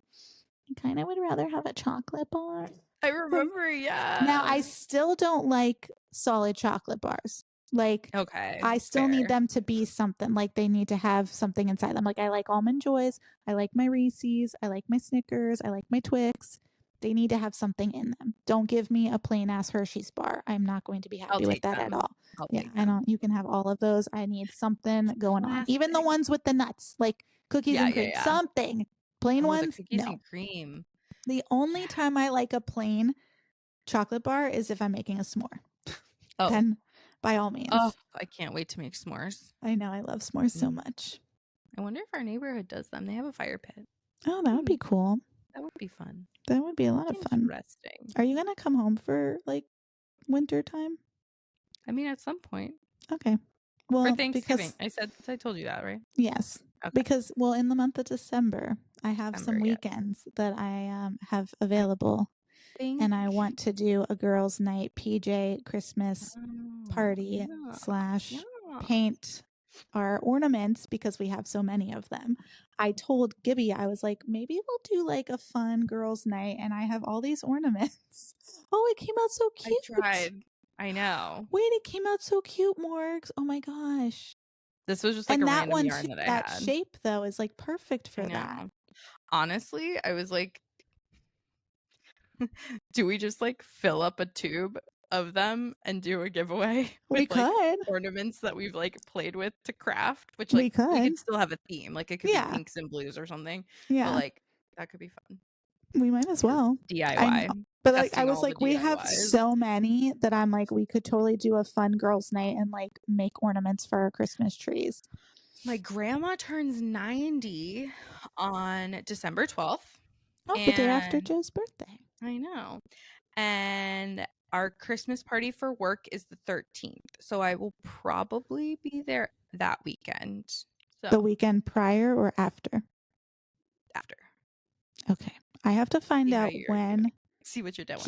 I kind of would rather have a chocolate bar. I Like, remember, now I yeah. still don't like solid chocolate bars. Like Okay, I still need fair. them to be something. Like they need to have something inside them. Like I like almond joys, I like my Reese's, I like my Snickers, I like my Twix. They need to have something in them. Don't give me a plain ass Hershey's bar. I'm not going to be I'll happy with take that at them. all. I'll Yeah, take I them. don't. You can have all of those. I need something going on. Even the Classic. ones with the nuts, like cookies Yeah, and yeah, cream. yeah. Something. Plain Oh, the ones, cookies no. and cream. The only Yeah. time I like a plain chocolate bar is if I'm making a s'more. Oh. Then by all Oh, means. I can't wait to make s'mores. I know I love s'mores so Mm. much. I wonder if our neighborhood does them. They have a fire pit. Oh, that would be cool. That would be fun. That would be a lot of fun. Interesting. Are you gonna come home for like winter time? I mean, at some point. Okay. For Well, Thanksgiving. because I told you that, right? yes, Okay. because well, in the month of December, I have some December, yes. weekends that I have available, and I want to do a girls' night PJ Christmas party slash Yeah. paint our ornaments because we have so many of them. I told Gibby, I was like, maybe we'll do like a fun girls' night, and I have all these ornaments. Oh, it came out so I cute. tried. I know. Wait, it came out so cute, Morgs. Oh my gosh. This was just like And a that random one yarn too, that I that had. shape though is like perfect I for that. know. Honestly, I was like, do we just like fill up a tube of them and do a giveaway We with like could. ornaments that we've like played with to craft? Which We like we could. could still have a theme. Like it could be Yeah. pinks and blues or something. But Yeah. like that could be fun. We might as 'cause well. I DIY, know. But like I testing was all the like, we have DIYs. so many that I'm like, we could totally do a fun girls' night and like make ornaments for our Christmas trees. My grandma turns 90 on December 12th, Oh, the day after and Joe's birthday. I know. And our Christmas party for work is the 13th. So I will probably be there that weekend. The So weekend prior or after? after. Okay. I have to find See how out you're when doing. See what you're doing.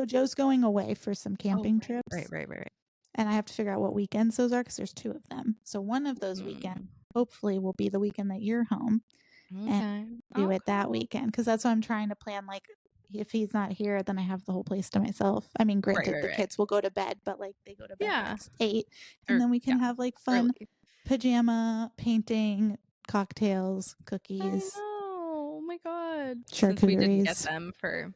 Joe's going away for some Oh, camping right, trips. right. And I have to figure out what weekends those are because there's two of them. So one of those weekends hopefully will be the weekend that you're home and Okay. do it that weekend because that's what I'm trying to plan. Like, if he's not here, then I have the whole place to myself. I mean, granted, the Right. kids will go to bed, but like they go to bed Yeah. at 8, and then we can have like fun Early. pajama painting, cocktails, I cookies, know. Oh my God. Since we didn't get charcuteries. them for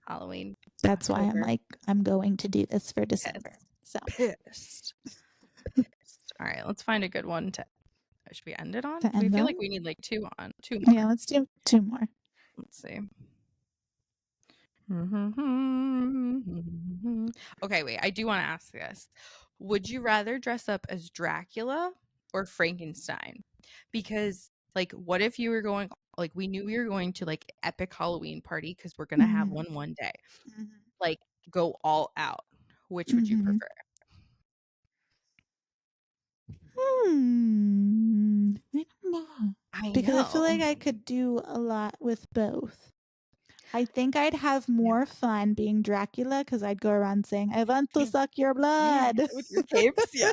Halloween. That's why I'm October. like, I'm going to do this for December. So Pissed. All right, let's find a good one to. Should we end it on? to We end feel on, like we need like two more. yeah, let's do 2 more. Let's see. Okay, wait. I do want to ask this. Would you rather dress up as Dracula or Frankenstein? Because, like, what if you were going, like, we knew we were going to like epic Halloween party because we're gonna have one day. Like, go all out. Which would you prefer? I don't know. I Because I feel know. like I could do a lot with both. I think I'd have more fun being Dracula because I'd go around saying, I want to suck your Yeah, blood. with your capes, yeah.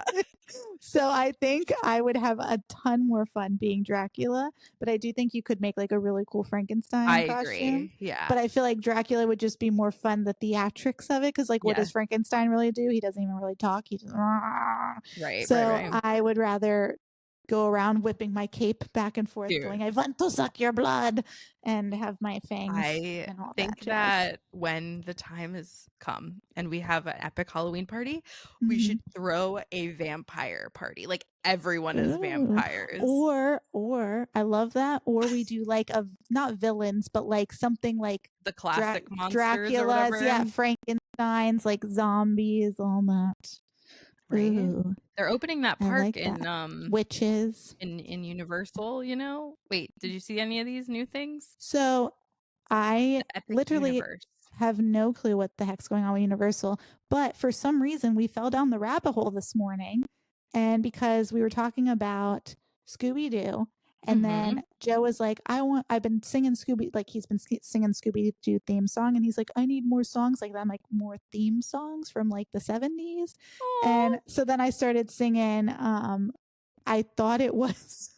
So I think I would have a ton more fun being Dracula, but I do think you could make like a really cool Frankenstein I costume. agree. Yeah. But I feel like Dracula would just be more fun, the theatrics of it, because like what Yeah. does Frankenstein really do? He doesn't even really talk. He just Right. so I would rather go around whipping my cape back and forth, Dude, going, I want to suck your blood, and have my fangs I and all think that jazz. that when the time has come and we have an epic Halloween party, we Mhm. should throw a vampire party. Like everyone is Ooh. vampires. Or I love that. Or we do like a not villains, but like something like The classic monsters or Dracula's, whatever. yeah, Frankenstein's, like zombies, all that. Right? Ooh, They're opening that I park like in that. Witches. in Universal, you know? Wait, did you see any of these new things? So I The Epic literally Universe. have no clue what the heck's going on with Universal, but for some reason we fell down the rabbit hole this morning, and because we were talking about Scooby Doo, and then Joe was like, I've been singing Scooby, like he's been singing Scooby Doo theme song, and he's like, I need more songs like that. I'm like, more theme songs from like the 70s. And so then I started singing, I thought it was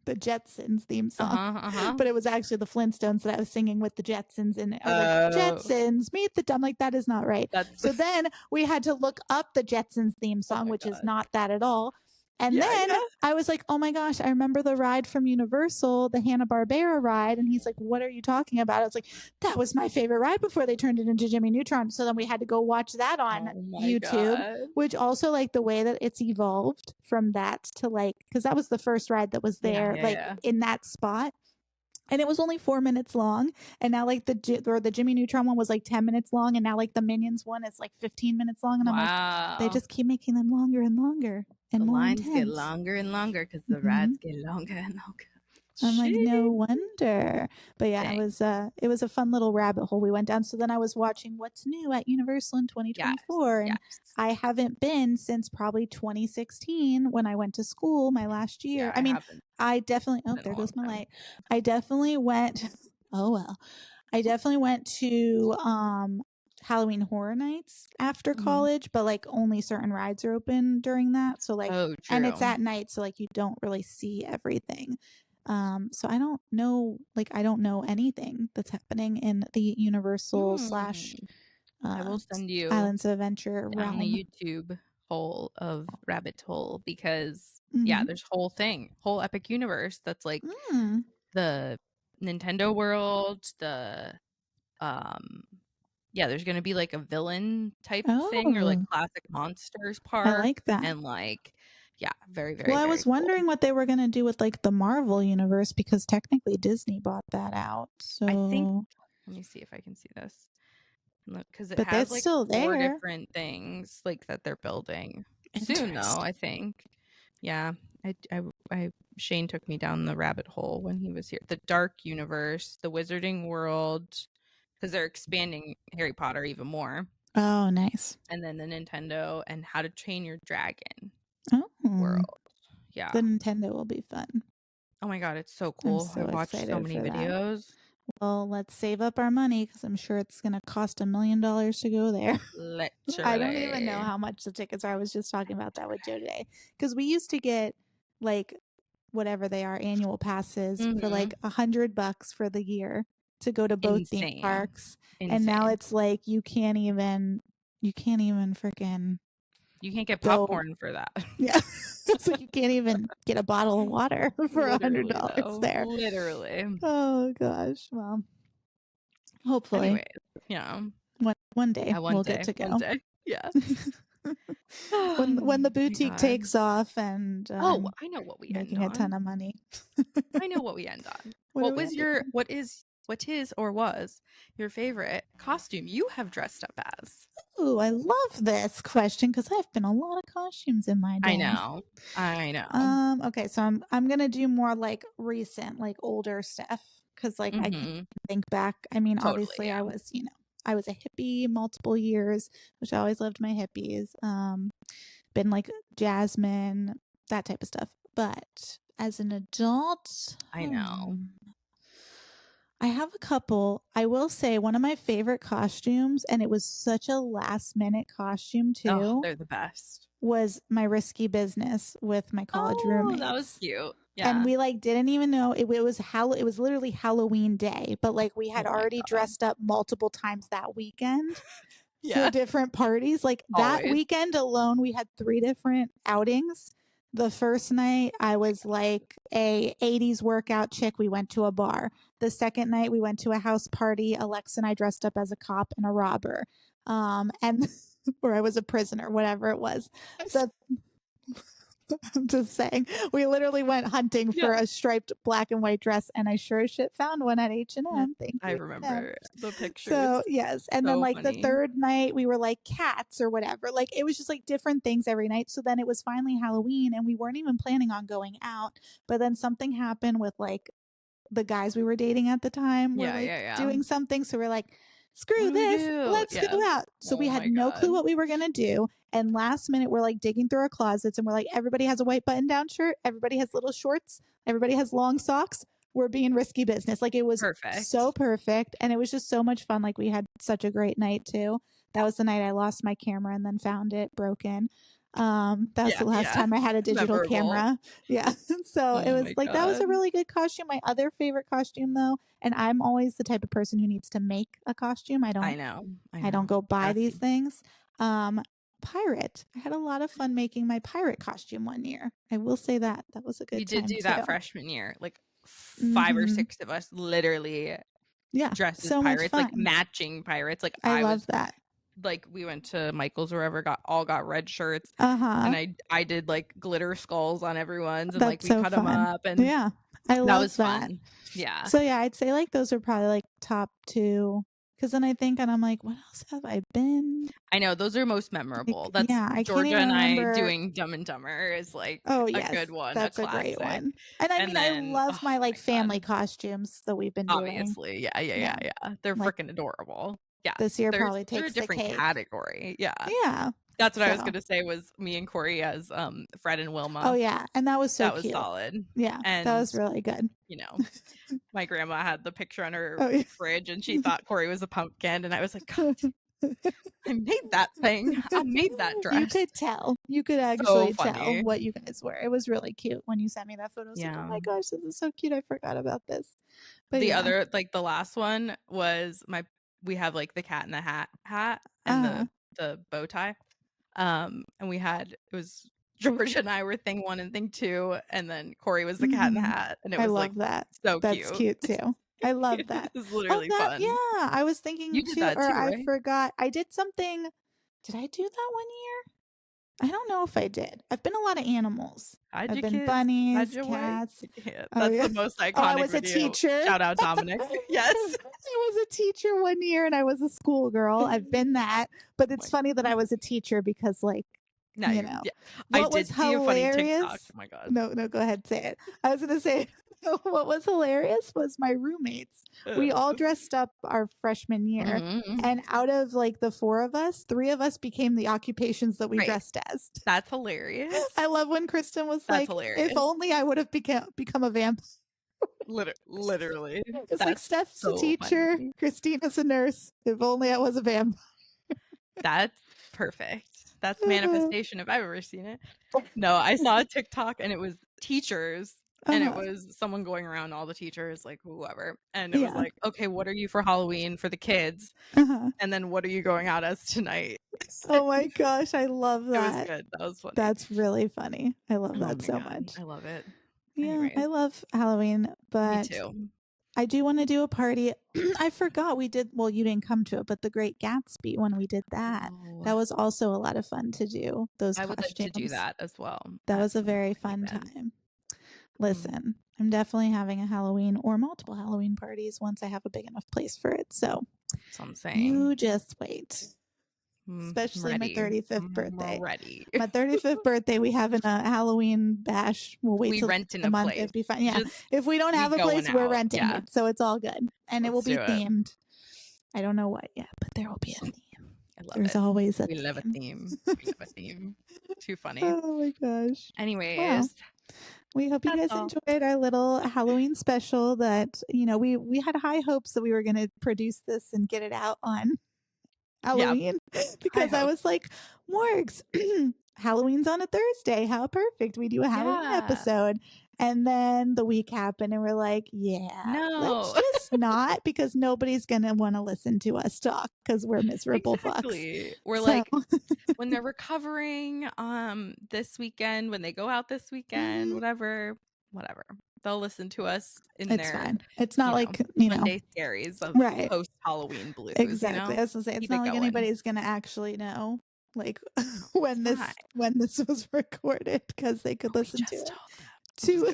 the Jetsons theme song, but it was actually the Flintstones that I was singing with the Jetsons, and I was like, Jetsons, meet the. I'm like, that is not right. So then we had to look up the Jetsons theme song, which is not that at all. And then I was like, oh my gosh, I remember the ride from Universal, the Hanna-Barbera ride. And he's like, what are you talking about? I was like, that was my favorite ride before they turned it into Jimmy Neutron. So then we had to go watch that on YouTube, which also like the way that it's evolved from that to like, because that was the first ride that was there, in that spot. And it was only 4 minutes long, and now like the Jimmy Neutron one was like 10 minutes long, and now like the Minions one is like 15 minutes long, and I'm like, they just keep making them longer and longer and the more lines intense. get longer and longer because the rides get longer and longer. I'm like, no wonder. But yeah, it was a fun little rabbit hole we went down. So then I was watching what's new at Universal in 2024, and I haven't been since probably 2016 when I went to school my last year. I mean, I definitely there goes my light. I definitely went I definitely went to Halloween Horror Nights after college, but like only certain rides are open during that. So like and it's at night, so like you don't really see everything. So I don't know, like I don't know anything that's happening in the Universal slash I will send you Islands of Adventure down realm. the YouTube hole of rabbit hole because there's whole epic universe that's like the Nintendo world, the there's gonna be like a villain type thing or like classic monsters park, I like that. and like Yeah, very, very, Well, I very was cool. wondering what they were going to do with like the Marvel universe because technically Disney bought that out. I think, So, let me see if I can see this. Because it but has that's like still 4 there. different things like that they're building soon, though. Interesting. I think. Yeah, Shane took me down the rabbit hole when he was here. The Dark Universe, the Wizarding World, because they're expanding Harry Potter even more, Oh, nice. and then the Nintendo and How to Train Your Dragon Oh, world. Yeah. the Nintendo will be fun. Oh my God, it's so I'm cool. so I watched so excited many for that. videos. Well, let's save up our money because I'm sure it's going to cost $1 million to go there. I don't even know Literally. how much the tickets are. I was just talking about that with Joe today because we used to get like whatever they are annual passes for like $100 for the year to go to both theme Insane. parks, and now Insane. it's like you can't even freaking You can't get go. popcorn for that. Yeah, it's like you can't even get a bottle of water for Literally, $100 though. there. Literally. Oh gosh, well, hopefully, Anyway, yeah. one day Yeah, one we'll get day. to One go. day. Yeah. When Oh the my boutique God. takes off and Oh, I'm I know what we end making a ton on. of money. I know what we end on. What are we ending on? What is or was your favorite costume you have dressed up as? Ooh, I love this question because I've been a lot of costumes in my I day. know. I know. Okay, so I'm gonna do more like recent, like older stuff because like I can't Mm-hmm. think back. I mean, Totally, obviously, yeah. I was a hippie multiple years, which I always loved my hippies. Been like Jasmine, that type of stuff. But as an adult, I know. I have a couple. I will say one of my favorite costumes, and it was such a last minute costume Oh, too, they're the best. was my risky business with my college Oh, that was roommates. cute. And Yeah. we like didn't even know it was literally Halloween day, but like we had Oh my already God. dressed up multiple times that weekend for Yeah. different parties. Like that Always. weekend alone, we had 3 different outings. The first night, I was like a 80s workout chick. We went to a bar. The second night, we went to a house party. Alexa and I dressed up as a cop and a robber. And or I was a prisoner, whatever it was. The I'm just saying. We literally went hunting Yeah. for a striped black and white dress, and I sure as shit found one at H&M. Thank I you, H&M. remember the pictures. So yes, and then So like the funny. third night we were like cats or whatever. Like it was just like different things every night. So then it was finally Halloween, and we weren't even planning on going out. But then something happened with like the guys we were dating at the time were Yeah, like yeah, yeah. doing something. So we're like, What screw do we this, do? let's go Yeah. out. So we Oh had my no God. clue what we were gonna do. And last minute, we're like digging through our closets, and we're like, everybody has a white button-down shirt, everybody has little shorts, everybody has long socks. We're being risky business. Like it was so Perfect. perfect, and it was just so much fun. Like we had such a great night too. That was the night I lost my camera and then found it broken. That was Yeah, the last yeah. time I had a digital Memorable. camera. Yeah. So it Oh was my like that was God. a really good costume. My other favorite costume though, and I'm always the type of person who needs to make a costume. I know. I I don't know. go buy these Sassy. things. Um pirate. I had a lot of fun making my pirate costume one year. I will say that. That was a We good did time do that too. freshman year. Like 5 or Mhm. 6 of us literally Yeah. dressed as So much pirates, like fun. matching pirates. Like I I was love that. like we went to Michael's or wherever, got red shirts, and Uh-huh. I did like glitter skulls on everyone's, and like That's we so cut them fun. up, and Yeah. I that love was that. fun. Yeah. So yeah, I'd say like those are probably like top 2 cuz then I think and I'm like, what else have I been? I know those are most Like, memorable. That's yeah, I can't Georgia even and I remember. doing Dumb and Dumber is like Oh, a good yes. one, a That's a great classic. one. And I And mean, I then, love oh my like my God, family costumes that we've been doing. obviously, yeah, yeah, Yeah. yeah, yeah. They're Like freaking adorable. Yeah, this year probably they're a takes the different cake. category. Yeah, Yeah. that's what I was So, gonna say was me and Corey as Fred and oh Wilma. yeah, and that was so That was cute. solid. Yeah, that And was really good. you know, my grandma had the picture on her Oh yeah. fridge, and she thought Corey was a pumpkin, and I was like, God, I made that thing. I made that You dress. could tell. You could So actually tell funny. what you guys were. It was really cute when you sent me that photo. I was like, oh Yeah. my gosh, this is so cute. I forgot about this. But The yeah. other, like the last one was we have like the cat in the hat and Uh, the bow tie. And we had it was George and I were thing 1 and thing 2, and then Corey was the cat in the mhm. hat, and it I was like love that. so That's cute. cute too. I love It that. was Oh, literally that, fun. yeah. I was You thinking did too, that or too, I right? forgot. I did something. Did I do that one year? I don't know if I did. I've been a lot of animals. Hide I've your been kids, hide bunnies, your wife. cats. Yeah, Oh that's yeah. the most Oh, I iconic was a video. teacher. Shout out Dominic. Yes. I was a teacher one year and I was a schoolgirl. I've been that, but it's funny that I was a teacher because like, No, you know, yeah. I what was did see a funny TikTok. hilarious? Oh my god. No, go ahead, say it. I was gonna say what was hilarious was my roommates. We all dressed up our freshman year, and out of like the 4 of us, 3 of us became the occupations that we Right. dressed as. That's hilarious. I love when Kristen was That's like, hilarious. "If only I would have become a vampire." Literally. It's like Steph's a so teacher, funny. Christina's a nurse. If only I was a vampire. That's perfect. That's manifestation if I've ever seen it. No, I saw a TikTok and it was teachers and it was someone going around all the teachers, like whoever. And it was like, okay, what are you for Halloween for the kids? And then what are you going out as tonight? Oh my gosh, I love that. It was good. That was funny. That's really funny. I love that so much. I love it. Yeah, Anyways. I love Halloween, but Me too. I do want to do a party. I forgot we did, well, you didn't come to it, but the Great Gatsby, when we did that, that was also a lot of fun to do. Those I would costumes. like to do that as well. That was a very fun time. Listen, I'm definitely having a Halloween or multiple Halloween parties once I have a big enough place for it. So I'm saying. You just wait. Especially my 35th birthday. My 35th birthday, we have a Halloween bash. We'll wait till rent in a month. place. It'd be fine. Yeah. If we don't have a place, we're renting it. So it's all good. And it will be themed. I don't know what yet, but there will be a theme. There's always a theme. We love a theme. We love a theme. Too funny. Oh my gosh. Anyways. Wow. We hope you guys enjoyed our little Halloween special that, we had high hopes that we were going to produce this and get it out on Halloween because I was like, Morgs, Halloween's on a Thursday. How perfect. We do a Halloween episode. And then the week happened and we're like, let's just not, because nobody's going to want to listen to us talk because we're miserable fucks. We're like, when they're recovering this weekend, when they go out this weekend, whatever, they'll listen to us in it's fine. It's not like, Monday scaries of post-Halloween blues. Exactly. I was going to say, it's not like anybody's going to actually know like when this was recorded because they could listen to it. 2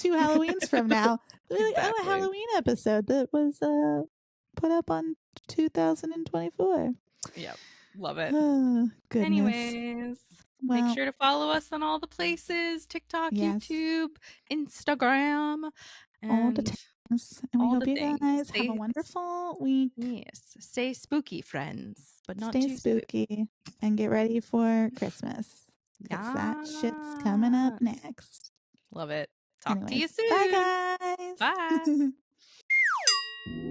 Halloweens from now. They're like, a Halloween episode that was put up on 2024. Yep. Love it. Oh, goodness. Anyways, make sure to follow us on all the places: TikTok, YouTube, Instagram, and all the things. And we hope you guys have a wonderful week. Yes. Stay spooky, friends, but not too too spooky. And get ready for Christmas. Because that shit's coming up next. Love it. Talk to you soon. Bye, guys. Bye.